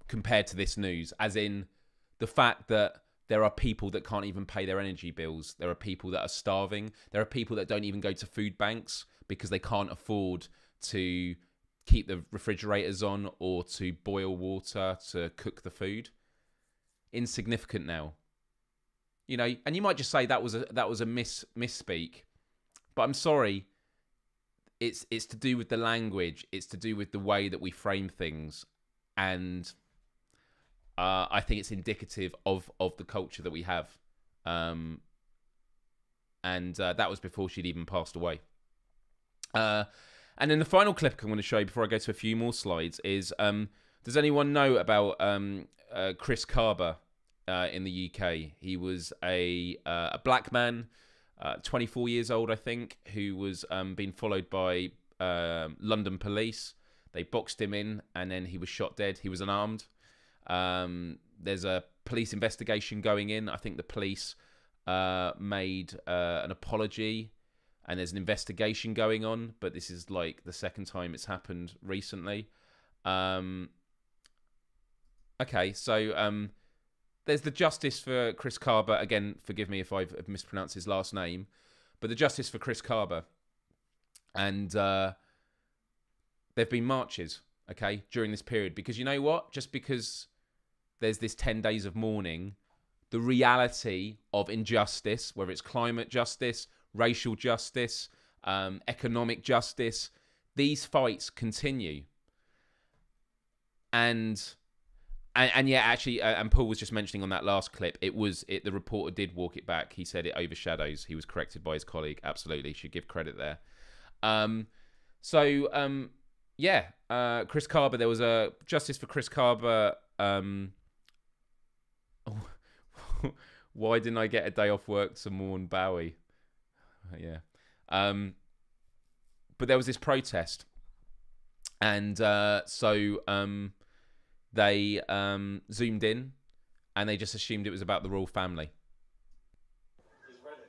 compared to this news, as in the fact that there are people that can't even pay their energy bills. There are people that are starving. There are people that don't even go to food banks because they can't afford to keep the refrigerators on or to boil water to cook the food. Insignificant now. You know, and you might just say that was a misspeak, but I'm sorry. It's to do with the language. It's to do with the way that we frame things, and I think it's indicative of the culture that we have. And that was before she'd even passed away. And then the final clip I'm going to show you before I go to a few more slides is: does anyone know about Chris Carber in the UK? He was a black man. 24 years old, I think, who was being followed by London police. They boxed him in, and then he was shot dead. He was unarmed. There's a police investigation going in. I think the police made an apology, and there's an investigation going on. But this is like the second time it's happened recently. Okay, so there's the justice for Chris Carber. Again, forgive me if I've mispronounced his last name, but the justice for Chris Carber. And there've been marches, okay, during this period. Because you know what? Just because there's this 10 days of mourning, the reality of injustice, whether it's climate justice, racial justice, economic justice, these fights continue. And yeah, actually, and Paul was just mentioning on that last clip, the reporter did walk it back. He said it overshadows. He was corrected by his colleague. Absolutely, should give credit there. Yeah, Chris Carber. There was a justice for Chris Carber. Why didn't I get a day off work to mourn Bowie? Yeah, but there was this protest, and they zoomed in, and they just assumed it was about the royal family.
He's ready.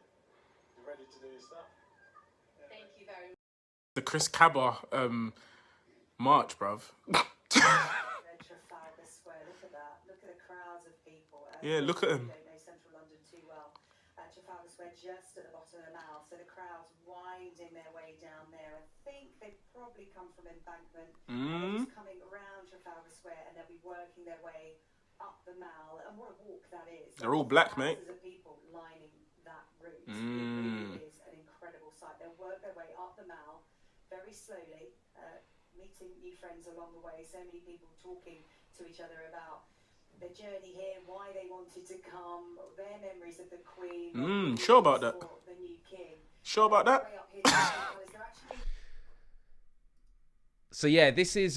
He's ready to do his stuff.
Thank you very much.
The Chris Cabba march, bruv.
Trafalgar Square, look at that. Look at the crowds of people.
Yeah, look at him.
I don't know Central London too well. Trafalgar Square just at the bottom of the mall, so the crowd's winding their way down there. I think they've probably come from Embankment. They're just coming around Trafalgar Square, and they'll be working their way up the Mall, and what a walk that is.
They're all black, mate.
Thousands of people lining that route. It really is an incredible sight. They'll work their way up the Mall very slowly, meeting new friends along the way. So many people talking to each other about their journey here, why they wanted to come, their memories of the Queen.
Sure about that.
The new king.
Sure about that.
So yeah, this is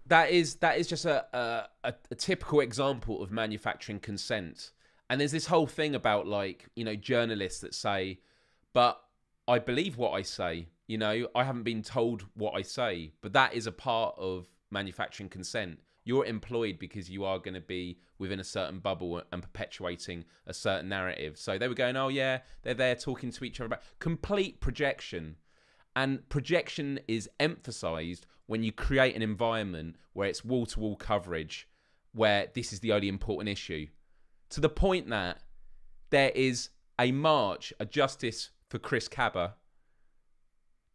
that is just a typical example of manufacturing consent. And there's this whole thing about, like, you know, journalists that say, but I believe what I say, you know, I haven't been told what I say. But that is a part of manufacturing consent. You're employed because you are going to be within a certain bubble and perpetuating a certain narrative. So they were going, oh yeah, they're there talking to each other about complete projection. And projection is emphasized when you create an environment where it's wall-to-wall coverage, where this is the only important issue. To the point that there is a march, a justice for Chris Cabba,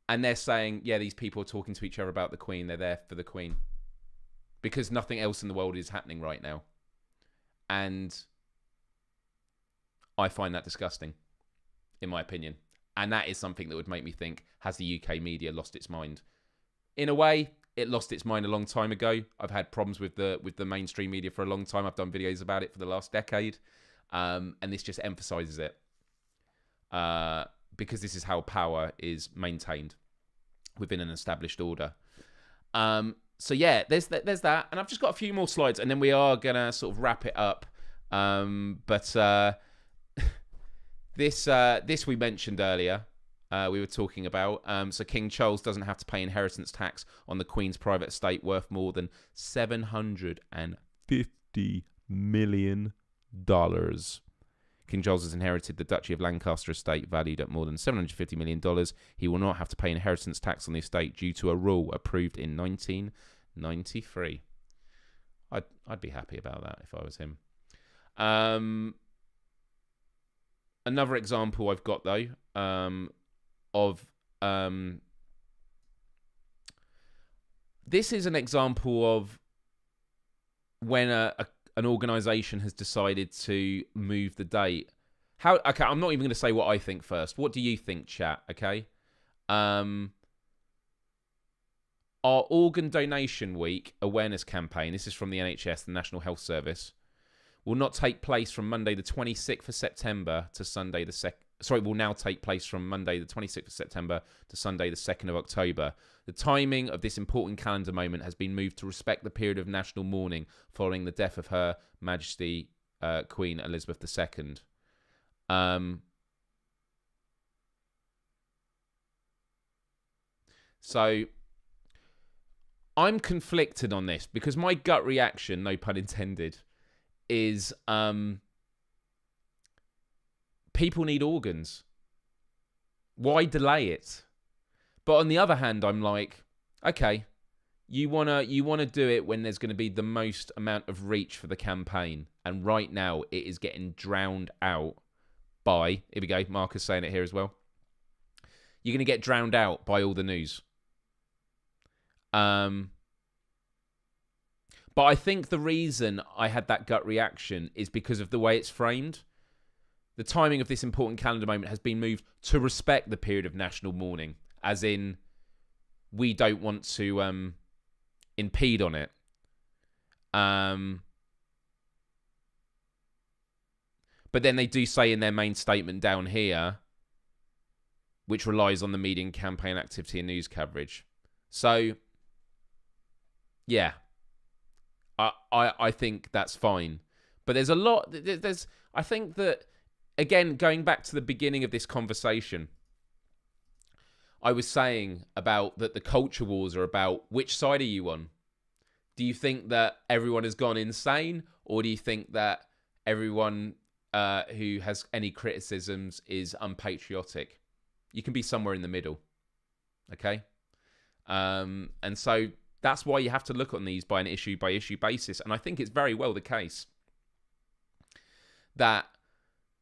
and they're saying, yeah, these people are talking to each other about the Queen. They're there for the Queen. Because nothing else in the world is happening right now. And I find that disgusting, in my opinion. And that is something that would make me think, has the UK media lost its mind? In a way, it lost its mind a long time ago. I've had problems with the mainstream media for a long time. I've done videos about it for the last decade. And this just emphasises it. Because this is how power is maintained within an established order. So yeah, there's that. And I've just got a few more slides, and then we are going to sort of wrap it up. This we mentioned earlier. We were talking about. So King Charles doesn't have to pay inheritance tax on the Queen's private estate worth more than $750 million. King Charles has inherited the Duchy of Lancaster estate valued at more than $750 million. He will not have to pay inheritance tax on the estate due to a rule approved in 1993. I'd be happy about that if I was him. Another example I've got, though, of... this is an example of when an organisation has decided to move the date. Okay, I'm not even going to say what I think first. What do you think, chat? Okay. Our Organ Donation Week awareness campaign, this is from the NHS, the National Health Service, will not take place from Monday the 26th of September to Sunday the 2nd. Sorry, will now take place from Monday the 26th of September to Sunday the 2nd of October. The timing of this important calendar moment has been moved to respect the period of national mourning following the death of Her Majesty Queen Elizabeth II. So I'm conflicted on this because my gut reaction, no pun intended, is people need organs. Why delay it? But on the other hand, I'm like, okay, you wanna do it when there's going to be the most amount of reach for the campaign, and right now it is getting drowned out by, here we go, Marcus saying it here as well. You're going to get drowned out by all the news. But I think the reason I had that gut reaction is because of the way it's framed. The timing of this important calendar moment has been moved to respect the period of national mourning, as in, we don't want to impede on it. But then they do say in their main statement down here, which relies on the media and campaign activity and news coverage. So, yeah, I think that's fine. But there's a lot, I think that, again, going back to the beginning of this conversation, I was saying about that the culture wars are about which side are you on? Do you think that everyone has gone insane? Or do you think that everyone who has any criticisms is unpatriotic? You can be somewhere in the middle. Okay? And so that's why you have to look on these by an issue-by-issue basis. And I think it's very well the case that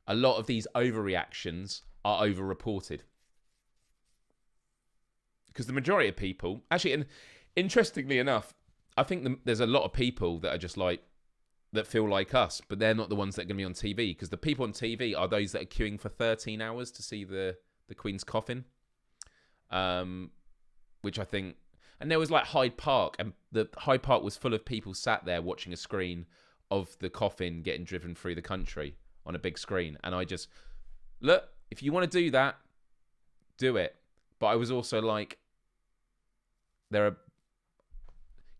a lot of these overreactions are over-reported. Because the majority of people... Actually, and interestingly enough, I think there's a lot of people that are just like, that feel like us, but they're not the ones that are going to be on TV, because the people on TV are those that are queuing for 13 hours to see the Queen's coffin, which I think... And there was like Hyde Park, and the Hyde Park was full of people sat there watching a screen of the coffin getting driven through the country on a big screen. And I just, look, if you want to do that, do it. But I was also like, there are,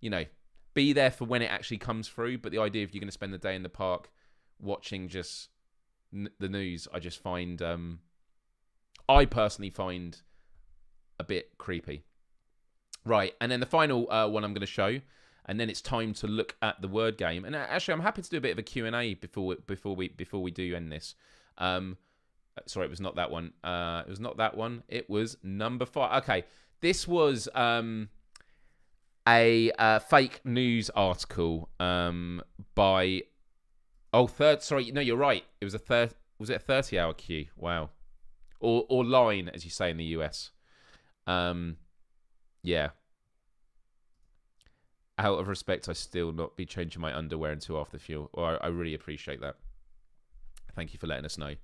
you know, be there for when it actually comes through. But the idea of you're going to spend the day in the park watching just the news, I just find, I personally find a bit creepy. Right, and then the final one I'm going to show, and then it's time to look at the word game. And actually, I'm happy to do a bit of a Q&A before we do end this. Sorry, it was not that one. It was not that one. It was number 5. Okay, this was a fake news article by... Oh, sorry, no, you're right. It was was it a 30-hour queue? Wow. Or line, as you say in the US. Yeah. Out of respect, I still not be changing my underwear until after fuel. Well, I really appreciate that. Thank you for letting us know.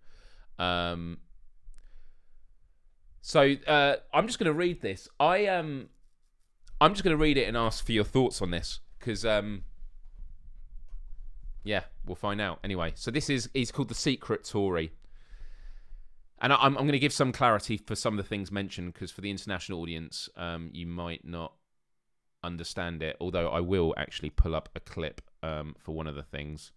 So I'm just going to read this. I'm just going to read it and ask for your thoughts on this, because yeah, we'll find out. Anyway, so he's called The Secret Tory. And I'm going to give some clarity for some of the things mentioned, because for the international audience, you might not understand it. Although I will actually pull up a clip for one of the things.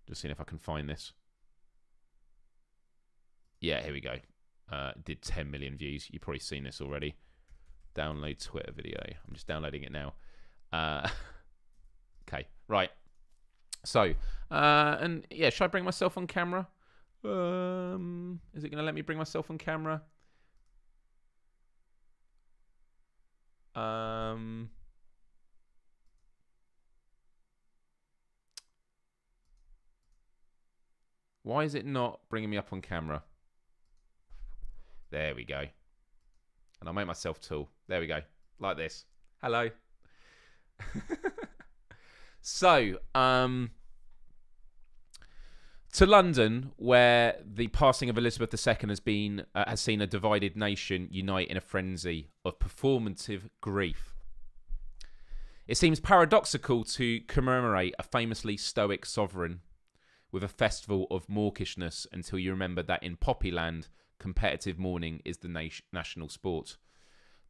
Just seeing if I can find this. Yeah, here we go. Did 10 million views. You've probably seen this already. Download Twitter video. I'm just downloading it now. Okay, right. So, and yeah, should I bring myself on camera? Is it going to let me bring myself on camera? Why is it not bringing me up on camera? There we go. And I'll make myself tall. There we go. Like this. Hello. So, to London, where the passing of Elizabeth II has seen a divided nation unite in a frenzy of performative grief. It seems paradoxical to commemorate a famously stoic sovereign with a festival of mawkishness until you remember that in Poppyland, competitive mourning is the national sport.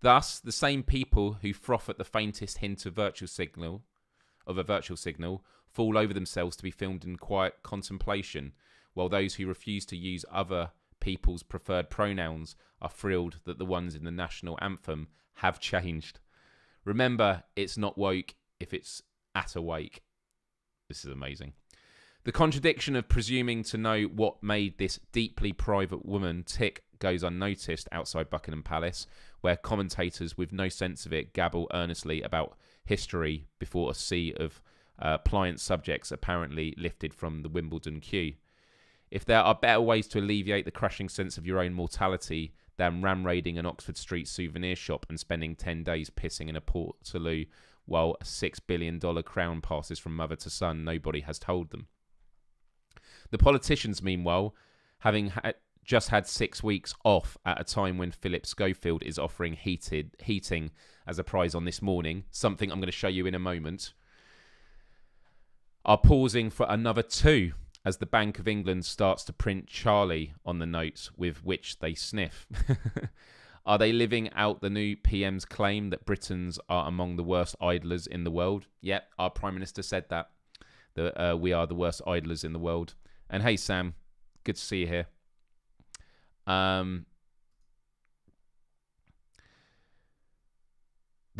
Thus, the same people who froth at the faintest hint of a virtual signal fall over themselves to be filmed in quiet contemplation, while those who refuse to use other people's preferred pronouns are thrilled that the ones in the national anthem have changed. Remember, it's not woke if it's at a wake. This is amazing. The contradiction of presuming to know what made this deeply private woman tick goes unnoticed outside Buckingham Palace, where commentators with no sense of it gabble earnestly about history before a sea of pliant subjects apparently lifted from the Wimbledon queue. If there are better ways to alleviate the crushing sense of your own mortality than ram-raiding an Oxford Street souvenir shop and spending 10 days pissing in a Portaloo while a $6 billion crown passes from mother to son, nobody has told them. The politicians, meanwhile, having just had 6 weeks off at a time when Philip Schofield is offering heating as a prize on This Morning, something I'm going to show you in a moment, are pausing for another 2 as the Bank of England starts to print Charlie on the notes with which they sniff. Are they living out the new PM's claim that Britons are among the worst idlers in the world? Yep, our Prime Minister said that we are the worst idlers in the world. And hey, Sam, good to see you here. The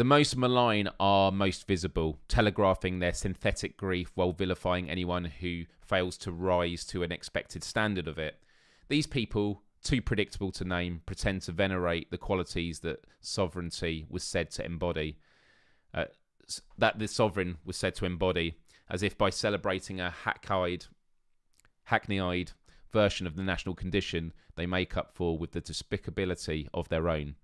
most malign are most visible, telegraphing their synthetic grief while vilifying anyone who fails to rise to an expected standard of it. These people, too predictable to name, pretend to venerate the qualities that sovereignty was said to embody. That the sovereign was said to embody, as if by celebrating a hackeyed hackneyed version of the national condition they make up for with the despicability of their own.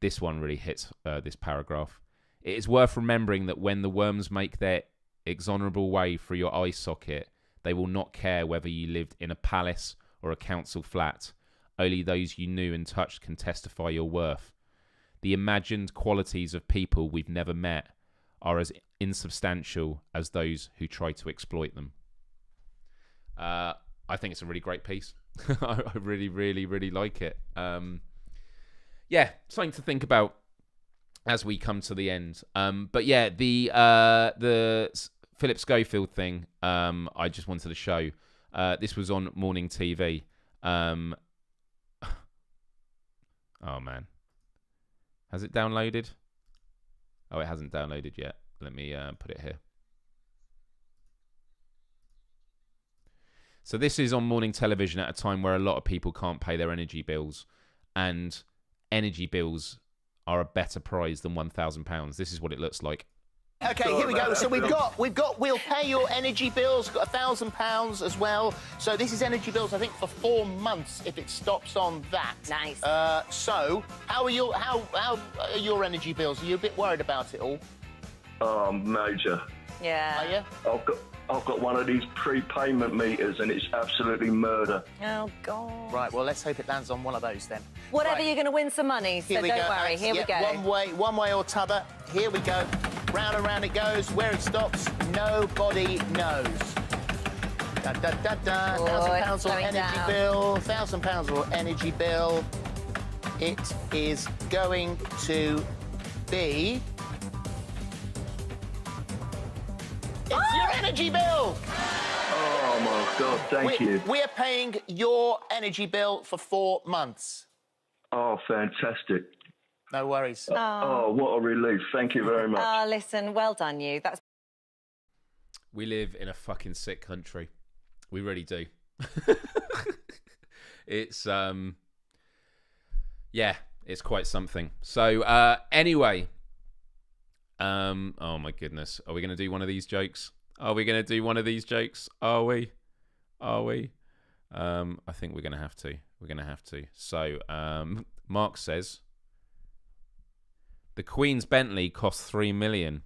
This one really hits this paragraph. It is worth remembering that when the worms make their exonerable way through your eye socket, they will not care whether you lived in a palace or a council flat. Only those you knew and touched can testify your worth. The imagined qualities of people we've never met are as insubstantial as those who try to exploit them. I think it's a really great piece. I really, really, really like it. Yeah, something to think about as we come to the end. But yeah, the Philip Schofield thing, I just wanted to show. This was on morning TV. Oh man, has it downloaded? Oh, it hasn't downloaded yet. Let me put it here. So this is on morning television at a time where a lot of people can't pay their energy bills, and energy bills are a better prize than £1,000. This is what it looks like.
Okay, here we go. So we'll pay your energy bills. We've got £1,000 as well. So this is energy bills, I think, for 4 months if it stops on that.
Nice.
So how are your energy bills? Are you a bit worried about it all?
Major.
Yeah.
Are you?
I've got one of these prepayment meters and it's absolutely murder.
Oh, God.
Right, well, let's hope it lands on one of those then.
Whatever,
right.
You're going to win some money, so don't worry. Here we go.
One way or t'other. Here we go. Round and round it goes. Where it stops, nobody knows. Da, da, da, da. £1,000 or energy bill. £1,000 or energy bill. It is going to be... It's your energy bill!
Oh, my God, thank you.
We're paying your energy bill for 4 months.
Oh, fantastic.
No worries.
Oh, what a relief. Thank you very much.
Oh, listen, well done, you. That's...
We live in a fucking sick country. We really do. It's, yeah, it's quite something. So, anyway... oh my goodness. Are we going to do one of these jokes? Are we going to do one of these jokes? Are we? I think we're going to have to. We're going to have to. So, Mark says, the Queen's Bentley cost $3 million.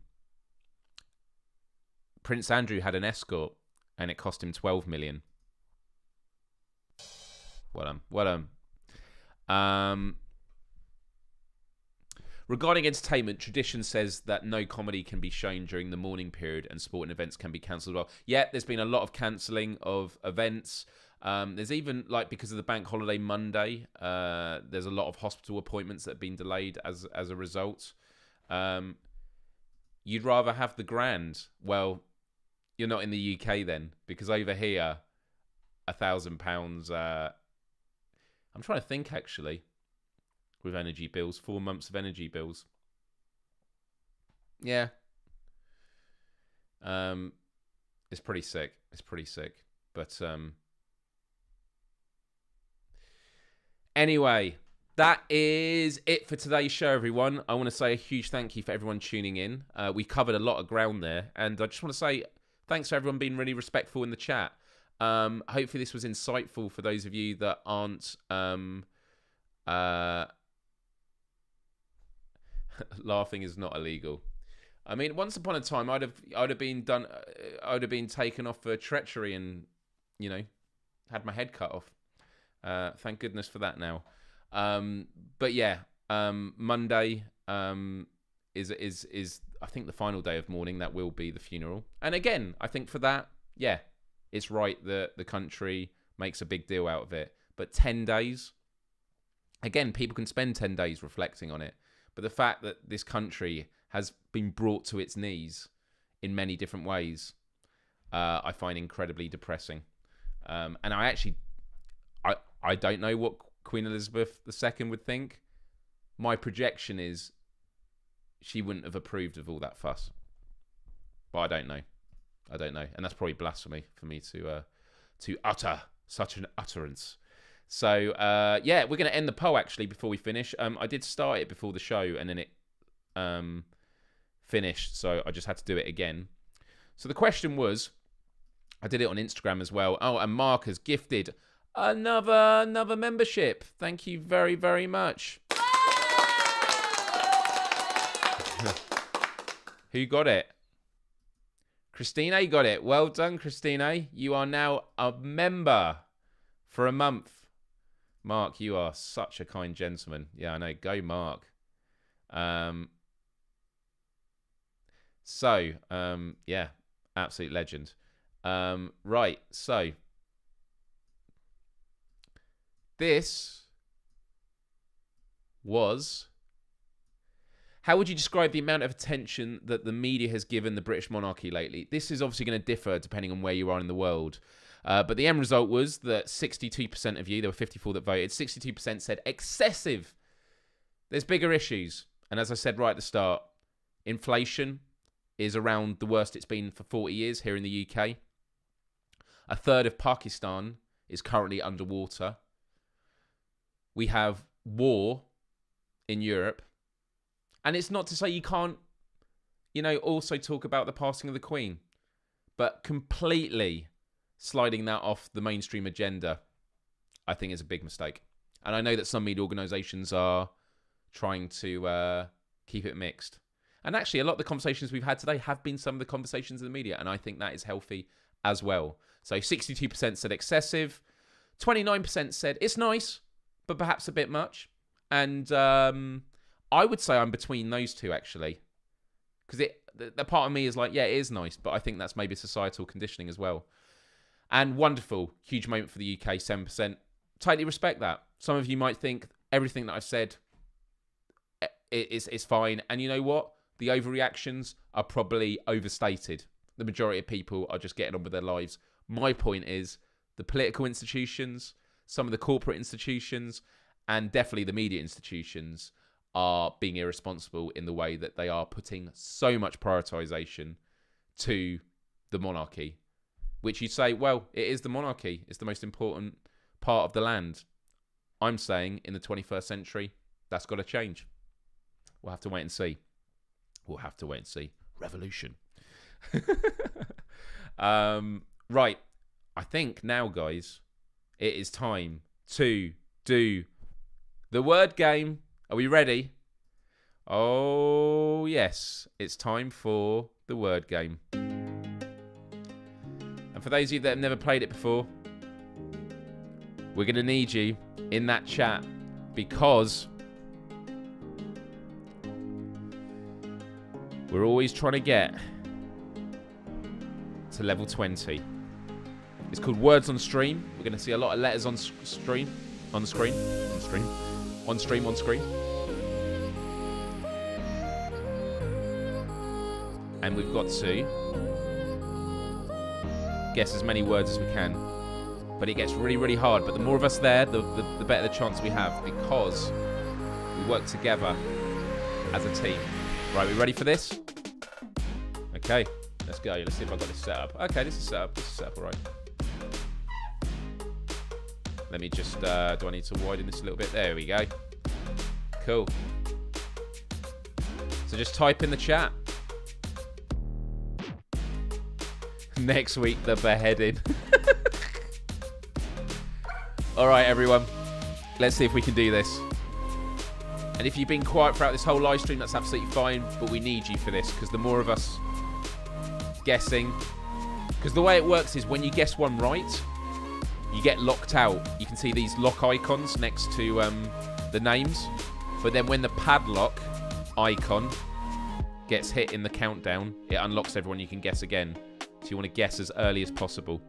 Prince Andrew had an escort and it cost him $12 million. Well done. Regarding entertainment, tradition says that no comedy can be shown during the morning period and sporting events can be cancelled. Well, yeah, there's been a lot of cancelling of events. There's even, like, because of the bank holiday Monday, there's a lot of hospital appointments that have been delayed as a result. You'd rather have the grand. Well, you're not in the UK then, because over here, £1,000... I'm trying to think, actually. With energy bills, 4 months of energy bills. Yeah. It's pretty sick. But anyway, that is it for today's show, everyone. I want to say a huge thank you for everyone tuning in. We covered a lot of ground there, and I just want to say thanks for everyone being really respectful in the chat. Hopefully this was insightful for those of you that aren't laughing is not illegal. I mean, once upon a time, I'd have been taken off for treachery and, you know, had my head cut off. Thank goodness for that now. But yeah, Monday is I think the final day of mourning. That will be the funeral. And again, I think for that, yeah, it's right that the country makes a big deal out of it. But 10 days, again, people can spend 10 days reflecting on it. But the fact that this country has been brought to its knees in many different ways, I find incredibly depressing. And I don't know what Queen Elizabeth II would think. My projection is she wouldn't have approved of all that fuss. But I don't know. And that's probably blasphemy for me to utter such an utterance. So, yeah, we're going to end the poll, actually, before we finish. I did start it before the show, and then it finished, so I just had to do it again. So the question was, I did it on Instagram as well. Oh, and Mark has gifted another membership. Thank you very, very much. Who got it? Christina got it. Well done, Christina. You are now a member for a month. Mark, you are such a kind gentleman. Yeah, I know. Go, Mark. Yeah, absolute legend. Right, so this was... How would you describe the amount of attention that the media has given the British monarchy lately? This is obviously going to differ depending on where you are in the world. But the end result was that 62% of you, there were 54 that voted, 62% said excessive. There's bigger issues. And as I said right at the start, inflation is around the worst it's been for 40 years here in the UK. A third of Pakistan is currently underwater. We have war in Europe. And it's not to say you can't, also talk about the passing of the Queen. But completely sliding that off the mainstream agenda, I think is a big mistake. And I know that some media organisations are trying to keep it mixed. And actually, a lot of the conversations we've had today have been some of the conversations in the media. And I think that is healthy as well. So 62% said excessive. 29% said it's nice, but perhaps a bit much. And I would say I'm between those two, actually. Because the part of me is like, yeah, it is nice. But I think that's maybe societal conditioning as well. And wonderful. Huge moment for the UK, 7%. Totally respect that. Some of you might think everything that I've said is fine. And you know what? The overreactions are probably overstated. The majority of people are just getting on with their lives. My point is the political institutions, some of the corporate institutions, and definitely the media institutions are being irresponsible in the way that they are putting so much prioritisation to the monarchy, which you say, well, it is the monarchy. It's the most important part of the land. I'm saying in the 21st century, that's got to change. We'll have to wait and see. We'll have to wait and see. Revolution. Right. I think now, guys, it is time to do the word game. Are we ready? Oh, yes. It's time for the word game. And for those of you that have never played it before, we're going to need you in that chat because we're always trying to get to level 20. It's called Words on Stream. We're going to see a lot of letters on screen. On screen. And we've got to guess as many words as we can. But it gets really, really hard. But the more of us there, the better the chance we have because we work together as a team. Right, we ready for this? Okay, let's go. Let's see if I've got this set up. Okay, this is set up. All right. Let me just, do I need to widen this a little bit? There we go. Cool. So just type in the chat. Next week, the beheading. All right, everyone. Let's see if we can do this. And if you've been quiet throughout this whole live stream, that's absolutely fine. But we need you for this because the more of us guessing... Because the way it works is when you guess one right, you get locked out. You can see these lock icons next to the names. But then when the padlock icon gets hit in the countdown, it unlocks everyone. You can guess again. So you want to guess as early as possible.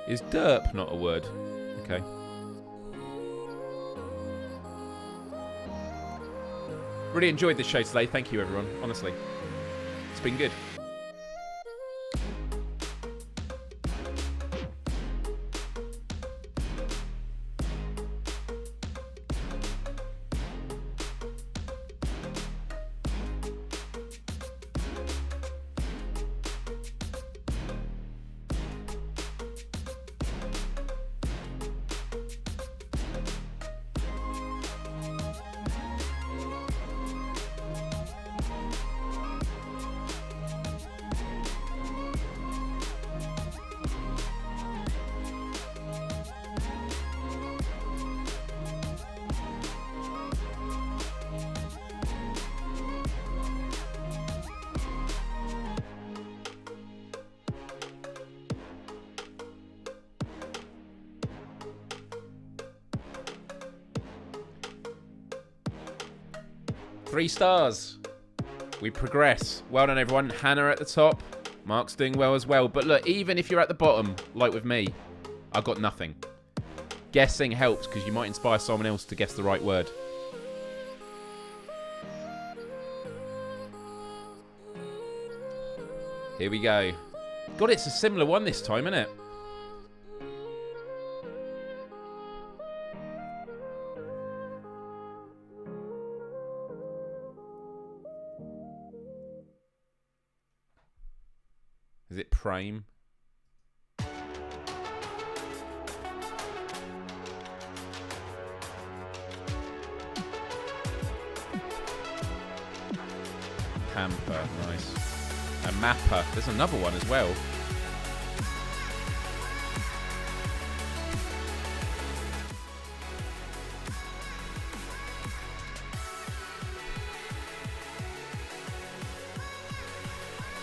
Is derp not a word? Okay. Really enjoyed this show today. Thank you, everyone. Honestly. It's been good. 3 stars. We progress. Well done, everyone. Hannah at the top. Mark's doing well as well. But look, even if you're at the bottom, like with me, I got nothing. Guessing helps because you might inspire someone else to guess the right word. Here we go. God, it's a similar one this time, isn't it? Is it Prime? Hamper, nice. A mapper. There's another one as well.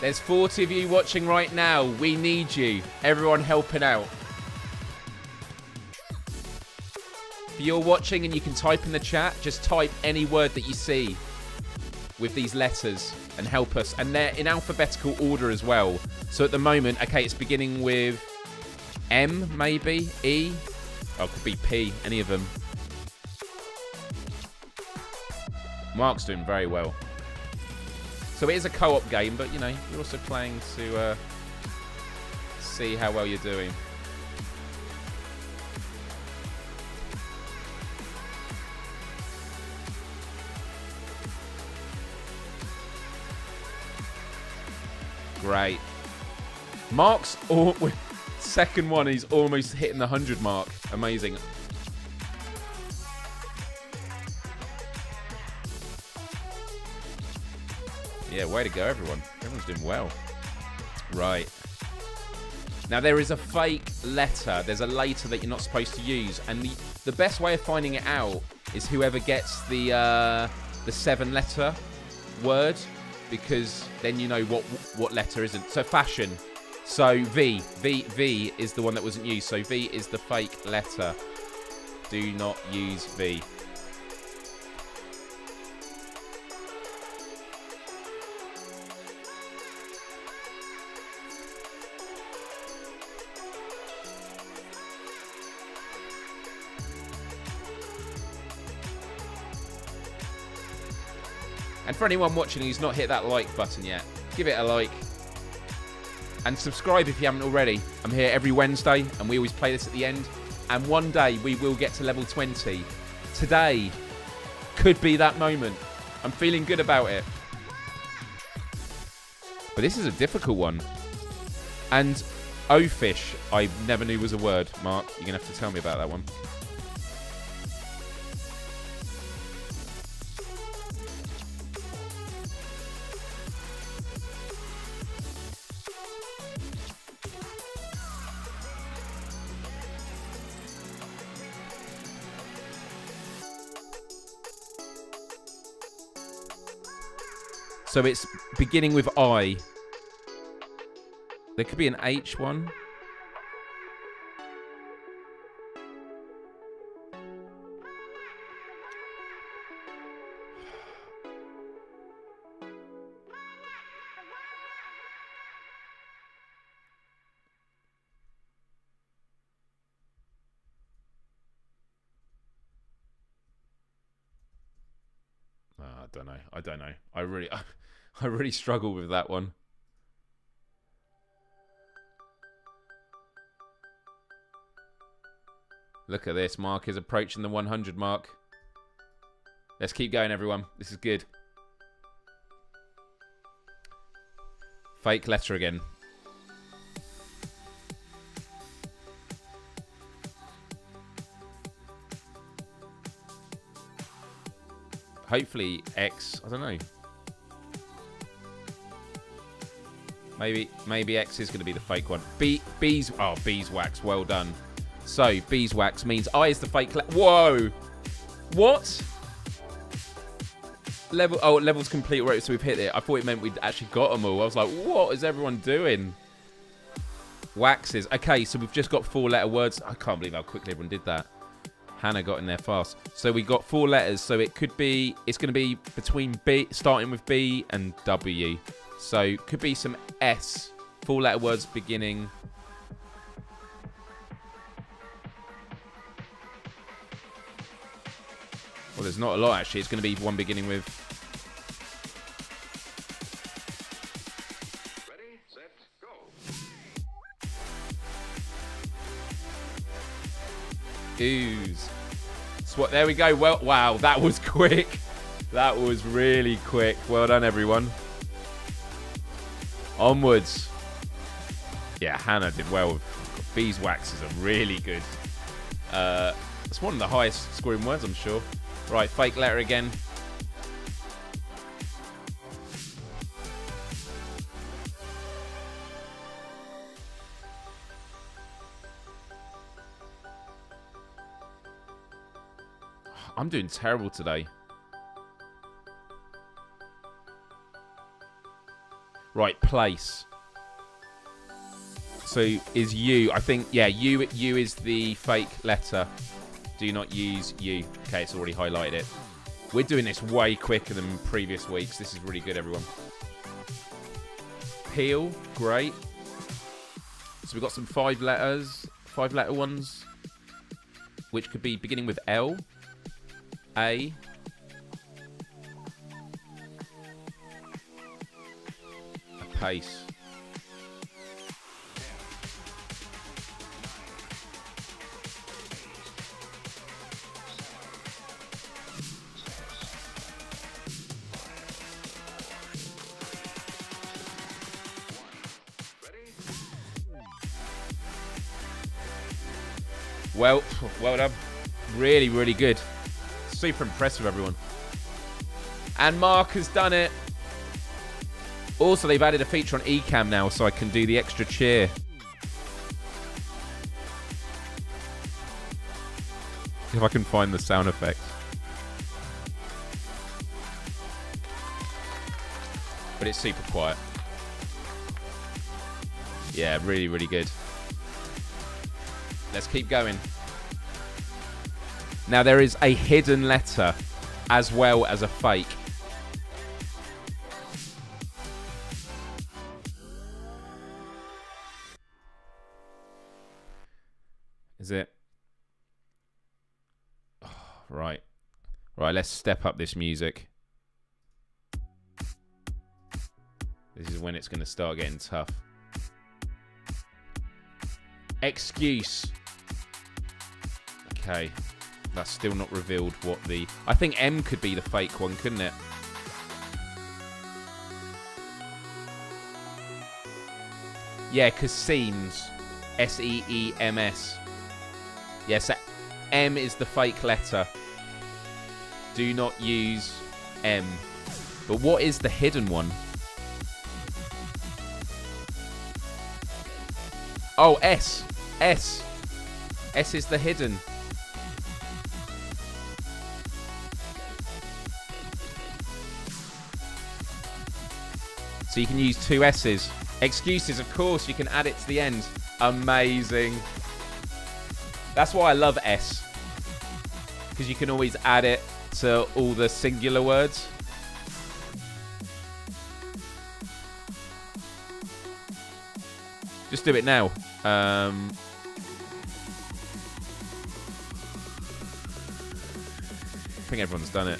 There's 40 of you watching right now. We need you. Everyone helping out. If you're watching and you can type in the chat, just type any word that you see with these letters and help us. And they're in alphabetical order as well. So at the moment, okay, it's beginning with M, maybe, E. Oh, it could be P, any of them. Mark's doing very well. So it is a co-op game, but, you know, you're also playing to see how well you're doing. Great. Mark's second one, he's almost hitting the 100 mark. Amazing. Yeah, way to go, everyone. Everyone's doing well. Right. Now, there is a fake letter. There's a letter that you're not supposed to use. And the best way of finding it out is whoever gets the 7-letter word, because then you know what letter isn't. So, fashion. So, V is the one that wasn't used. So, V is the fake letter. Do not use V. And for anyone watching who's not hit that like button yet, give it a like. And subscribe if you haven't already. I'm here every Wednesday, and we always play this at the end. And one day, we will get to level 20. Today could be that moment. I'm feeling good about it. But this is a difficult one. And O-fish, I never knew was a word. Mark, you're going to have to tell me about that one. So it's beginning with I. There could be an H one. I don't know. I really struggle with that one. Look at this. Mark is approaching the 100 mark. Let's keep going, everyone. This is good. Fake letter again. Hopefully X, I don't know. Maybe X is going to be the fake one. Beeswax, well done. So, beeswax means I is the fake whoa! What? Level's complete, right, so we've hit it. I thought it meant we'd actually got them all. I was like, what is everyone doing? Waxes. Okay, so we've just got 4-letter words. I can't believe how quickly everyone did that. Hannah got in there fast. So we got 4 letters. So it's going to be between B, starting with B and W. So could be some S. 4-letter words beginning. Well, there's not a lot actually. It's going to be one beginning with.
Ready, set, go.
Ooze. There we go. Well, wow, that was quick. That was really quick. Well done, everyone. Onwards. Yeah, Hannah did well. Beeswax is a really good. It's one of the highest scoring words, I'm sure. Right, fake letter again. I'm doing terrible today. Right, place. So is U. I think, yeah, U is the fake letter. Do not use U. Okay, it's already highlighted it. We're doing this way quicker than previous weeks. This is really good, everyone. Peel, great. So we've got some 5-letter ones, which could be beginning with L, A, a pace. Well done. Really, really good. Super impressive, everyone. And Mark has done it. Also, they've added a feature on Ecamm now, so I can do the extra cheer. If I can find the sound effect. But it's super quiet. Yeah, really, really good. Let's keep going. Now, there is a hidden letter as well as a fake. Is it? Oh, right. Right, let's step up this music. This is when it's going to start getting tough. Excuse. Okay. That's still not revealed what the... I think M could be the fake one, couldn't it? Yeah, because seems. S-E-E-M-S. Yes, yeah, so M is the fake letter. Do not use M. But what is the hidden one? Oh, S. S. S is the hidden. So you can use 2 S's. Excuses, of course, you can add it to the end. Amazing. That's why I love S. Because you can always add it to all the singular words. Just do it now. I think everyone's done it.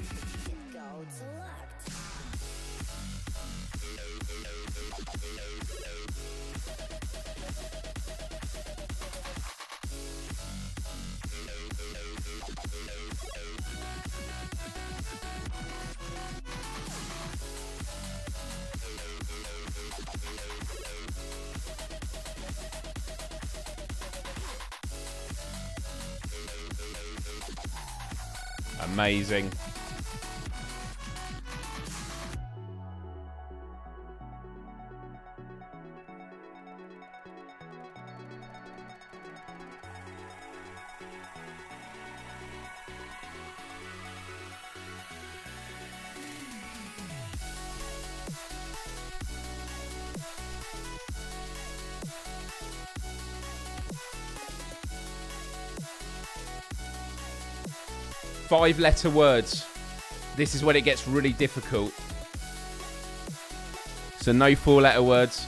Amazing. 5-letter words. This is when it gets really difficult. So no 4-letter words.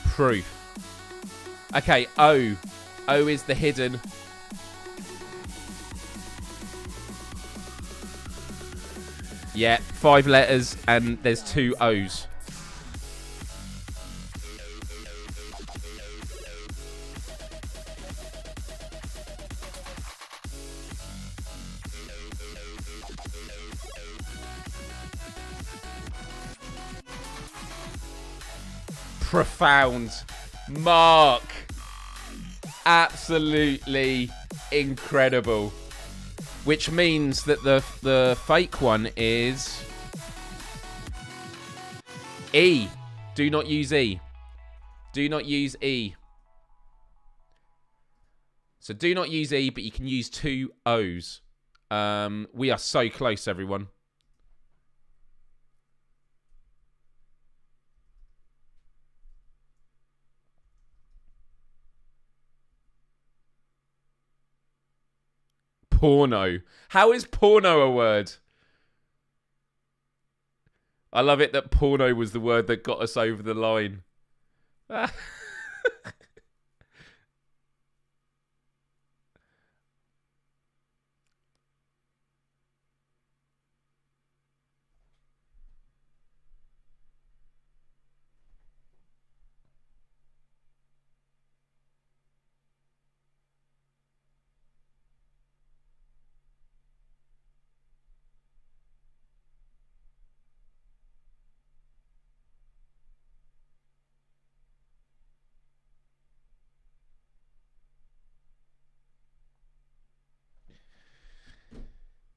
Proof. Okay, O. O is the hidden. Yeah, 5 letters and there's 2 O's. Profound. Mark. Absolutely incredible. Which means that the fake one is E. Do not use E. Do not use E. So do not use E, but you can use 2 O's. We are so close, everyone. Porno. How is porno a word? I love it that porno was the word that got us over the line.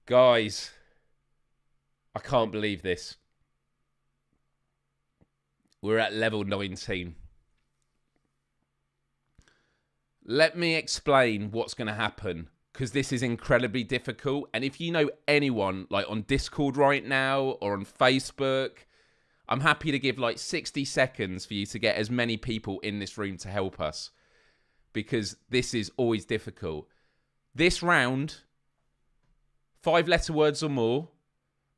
Guys, I can't believe this. We're at level 19. Let me explain what's going to happen, because this is incredibly difficult. And if you know anyone like on Discord right now or on Facebook, I'm happy to give like 60 seconds for you to get as many people in this room to help us, because this is always difficult. This round, 5-letter words or more.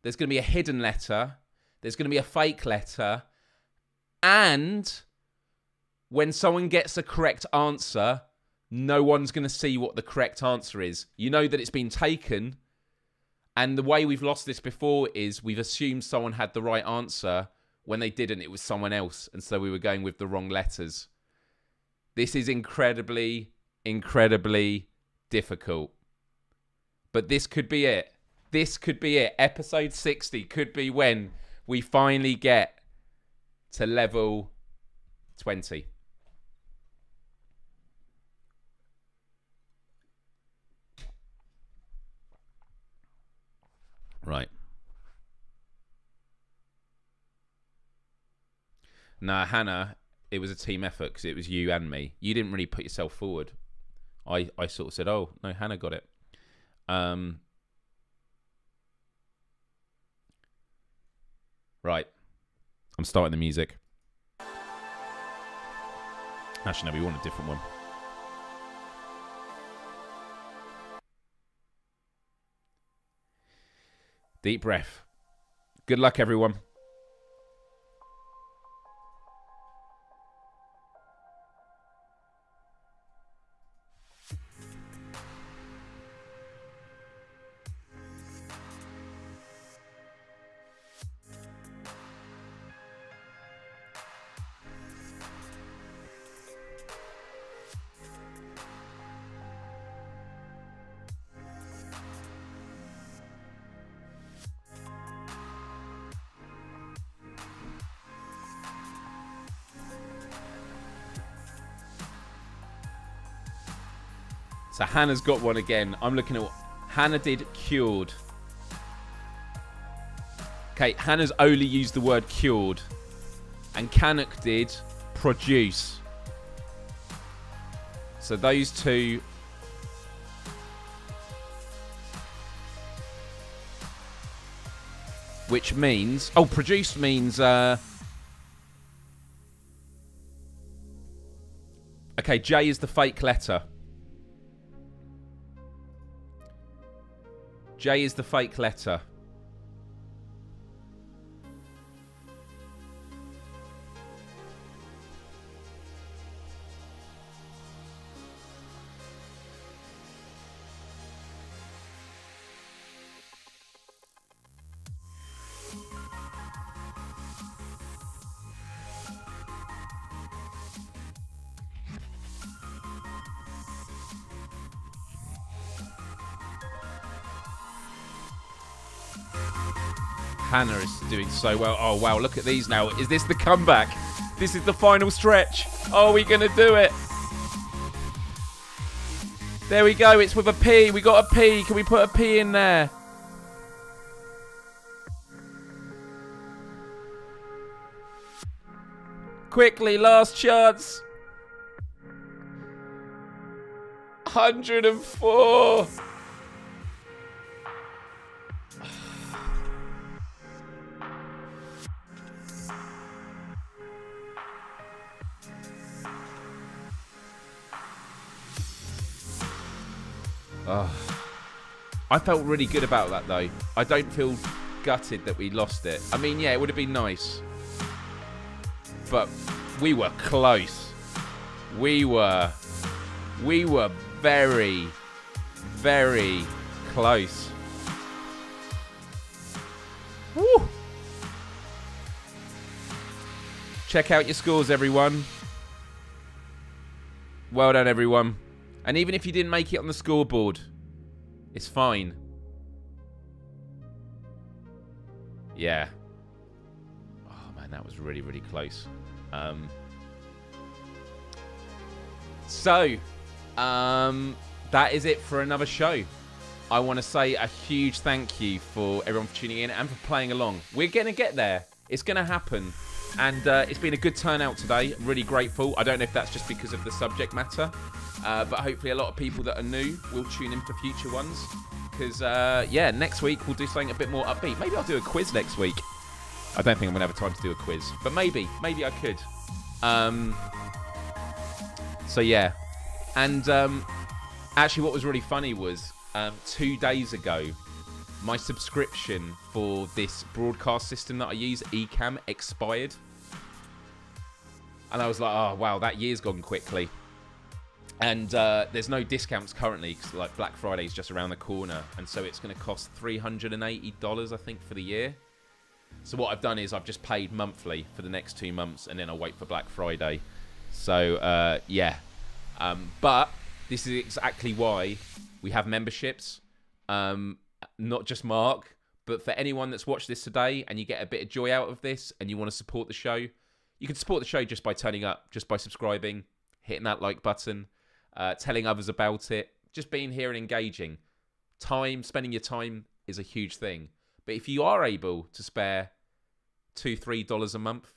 There's going to be a hidden letter. There's going to be a fake letter. And when someone gets a correct answer, no one's going to see what the correct answer is. You know that it's been taken. And the way we've lost this before is we've assumed someone had the right answer. When they didn't, it was someone else. And so we were going with the wrong letters. This is incredibly, incredibly difficult. But this could be it. This could be it. Episode 60 could be when we finally get to level 20. Right. Now, Hannah, it was a team effort because it was you and me. You didn't really put yourself forward. I sort of said, oh, no, Hannah got it. Right. I'm starting the music. Actually, no, we want a different one. Deep breath. Good luck, everyone. So Hannah's got one again. I'm looking at what Hannah did. Cured. Okay, Hannah's only used the word cured. And Canuck did produce. So those two. which means... Oh, produced means... Okay, J is the fake letter. J is the fake letter. Hannah is doing so well. Oh, wow, look at these now. Is this the comeback? This is the final stretch. Are we going to do it? There we go. It's with a P. We got a P. Can we put a P in there? Quickly, last chance. 104. Oh. I felt really good about that, though. I don't feel gutted that we lost it. I mean, yeah, it would have been nice. But we were close. We were very, very close. Woo! Check out your scores, everyone. Well done, everyone. And even if you didn't make it on the scoreboard, it's fine. Yeah. Oh, man, that was really, really close. That is it for another show. I want to say a huge thank you for everyone for tuning in and for playing along. We're going to get there. It's going to happen. And it's been a good turnout today. I'm really grateful. I don't know if that's just because of the subject matter. But hopefully a lot of people that are new will tune in for future ones. Because, yeah, next week we'll do something a bit more upbeat. Maybe I'll do a quiz next week. I don't think I'm going to have time to do a quiz. But maybe I could. So, yeah. And actually what was really funny was 2 days ago, my subscription for this broadcast system that I use, Ecamm, expired. And I was like, oh, wow, that year's gone quickly. And there's no discounts currently because like Black Friday is just around the corner, and so it's going to cost $380, I think, for the year. So what I've done is I've just paid monthly for the next 2 months, and then I'll wait for Black Friday. So yeah, but this is exactly why we have memberships. Not just Mark, but for anyone that's watched this today and you get a bit of joy out of this and you want to support the show, you can support the show just by turning up, just by subscribing, hitting that like button. Telling others about it, just being here and engaging. Spending your time is a huge thing. But if you are able to spare $2, $3 a month,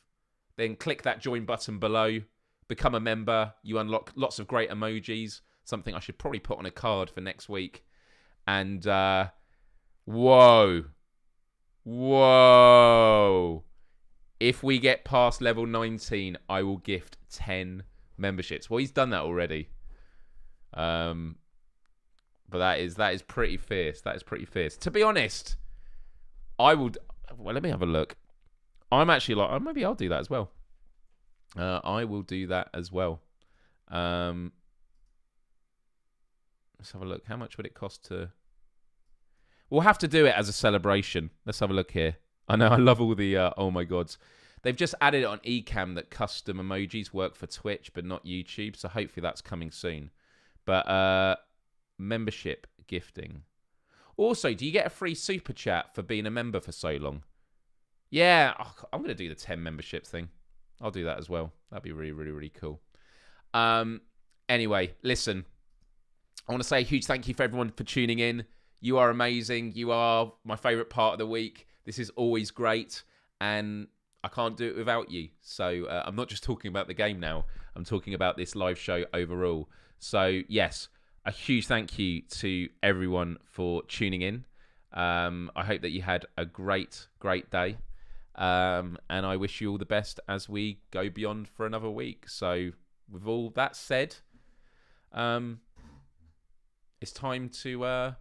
then click that join button below, become a member. You unlock lots of great emojis, something I should probably put on a card for next week. And whoa. If we get past level 19, I will gift 10 memberships. Well, he's done that already. But that is pretty fierce. That is pretty fierce. To be honest, I would. Well, let me have a look. I'm actually like, oh, maybe I'll do that as well. I will do that as well. Let's have a look. How much would it cost to? We'll have to do it as a celebration. Let's have a look here. I know I love all the oh my gods. They've just added it on Ecamm that custom emojis work for Twitch but not YouTube. So hopefully that's coming soon. But membership gifting. Also, do you get a free super chat for being a member for so long? Yeah, I'm going to do the 10 memberships thing. I'll do that as well. That'd be really, really, really cool. Anyway, listen. I want to say a huge thank you for everyone for tuning in. You are amazing. You are my favourite part of the week. This is always great. And I can't do it without you. So I'm not just talking about the game now. I'm talking about this live show overall. So, yes, a huge thank you to everyone for tuning in. I hope that you had a great day. And I wish you all the best as we go beyond for another week. So with all that said, it's time to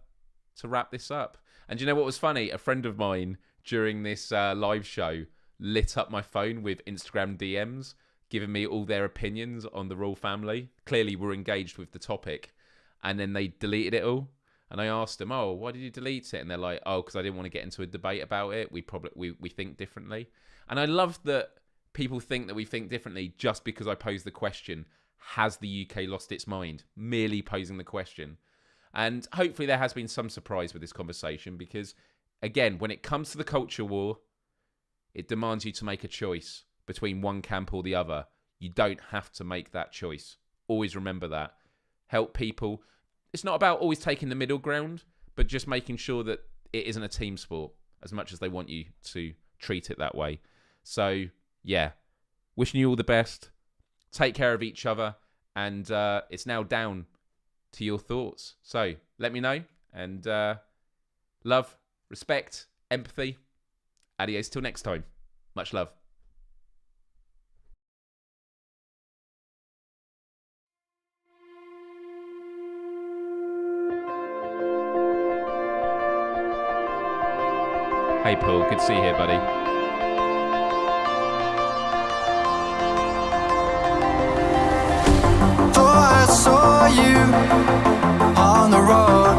wrap this up. And you know what was funny? A friend of mine during this live show lit up my phone with Instagram DMs, giving me all their opinions on the royal family. Clearly we're engaged with the topic. And then they deleted it all. And I asked them, oh, why did you delete it? And they're like, oh, because I didn't want to get into a debate about it. We think differently. And I love that people think that we think differently just because I posed the question, has the UK lost its mind? Merely posing the question. And hopefully there has been some surprise with this conversation because, again, when it comes to the culture war, it demands you to make a choice between one camp or the other. You don't have to make that choice. Always remember that. Help people. It's not about always taking the middle ground, but just making sure that it isn't a team sport as much as they want you to treat it that way. So, yeah, wishing you all the best. Take care of each other. And it's now down to your thoughts. So let me know. And love, respect, empathy. Adios till next time. Much love. Hey Paul, good to see you here, buddy.
Thought I saw you on the road.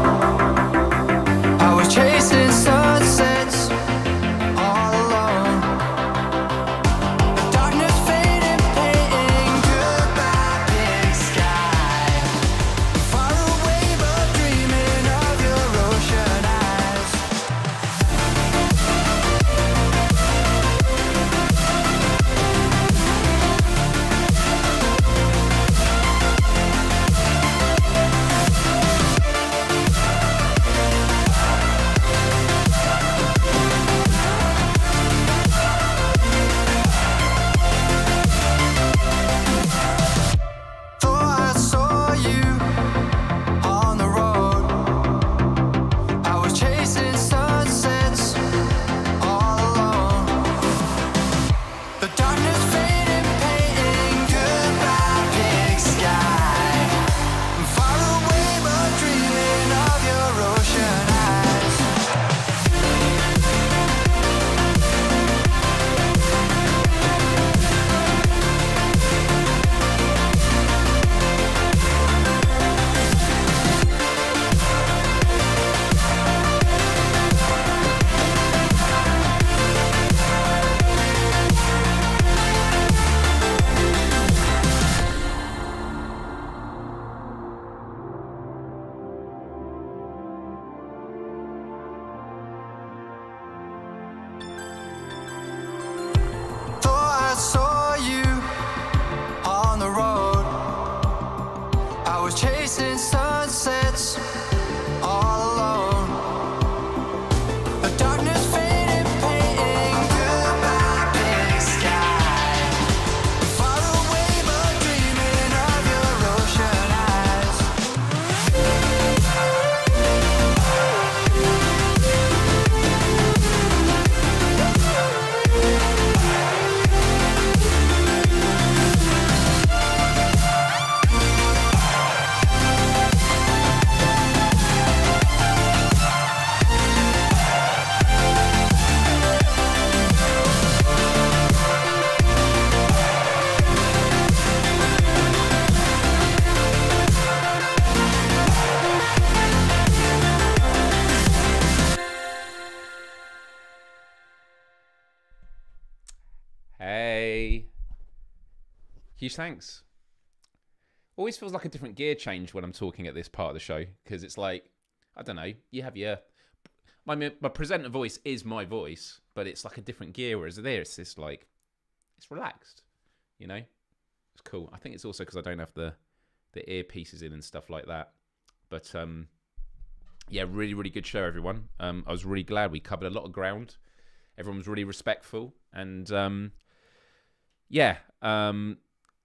I was chasing sunsets all alone. The darkness faded, painting goodbye big sky. Far away but dreaming of your ocean eyes. Thought I saw you on the road. I was chasing sunsets all alone. The darkness faded, painting goodbye big sky. Far away but dreaming of your ocean eyes. Thought I saw you on the road. I was chasing sunsets all alone. The darkness faded, painting goodbye big sky. Far away but dreaming of your ocean eyes.
Hey. Huge thanks. Always feels like a different gear change when I'm talking at this part of the show because it's like, I don't know, you have your... My presenter voice is my voice, but it's like a different gear, whereas there it's just like, it's relaxed, you know? It's cool. I think it's also because I don't have the earpieces in and stuff like that. But, yeah, really, really good show, everyone. I was really glad we covered a lot of ground. Everyone was really respectful. And, yeah,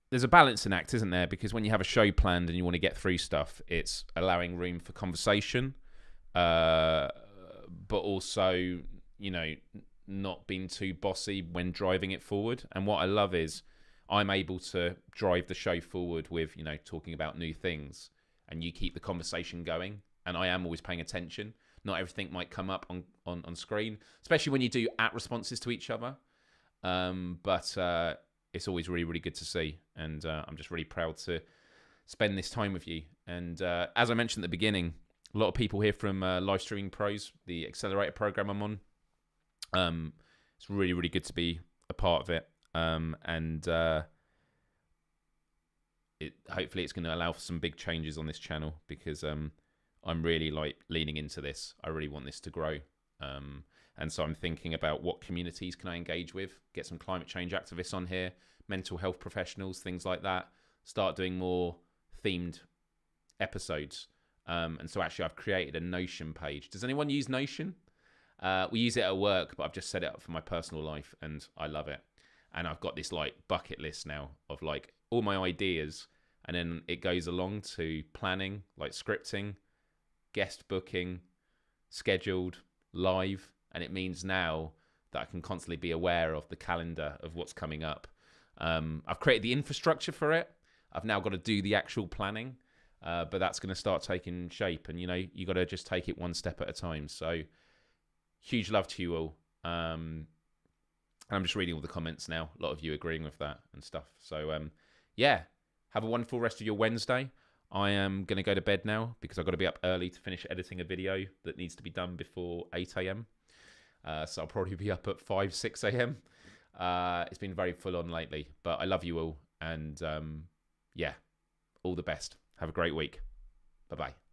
there's a balancing act, isn't there? Because when you have a show planned and you want to get through stuff, it's allowing room for conversation, but also, you know, not being too bossy when driving it forward. And what I love is I'm able to drive the show forward with, you know, talking about new things, and you keep the conversation going. And I am always paying attention. Not everything might come up on screen, especially when you do responses to each other. But it's always really, really good to see. And I'm just really proud to spend this time with you. And as I mentioned at the beginning, a lot of people here from Live Streaming Pros, the accelerator program I'm on. It's really, really good to be a part of it. Hopefully it's going to allow for some big changes on this channel, because I'm really like leaning into this. I really want this to grow. And so I'm thinking about what communities can I engage with, get some climate change activists on here, mental health professionals, things like that, start doing more themed episodes. And so actually I've created a Notion page. Does anyone use Notion? We use it at work, but I've just set it up for my personal life and I love it. And I've got this like bucket list now of like all my ideas, and then it goes along to planning, like scripting, guest booking, scheduled, live. And it means now that I can constantly be aware of the calendar of what's coming up. I've created the infrastructure for it. I've now got to do the actual planning, but that's going to start taking shape. And, you know, you got to just take it one step at a time. So huge love to you all. I'm just reading all the comments now. A lot of you agreeing with that and stuff. So, yeah, have a wonderful rest of your Wednesday. I am going to go to bed now because I've got to be up early to finish editing a video that needs to be done before 8 a.m. So I'll probably be up at 5, 6 a.m. It's been very full on lately, but I love you all. And yeah, all the best. Have a great week. Bye-bye.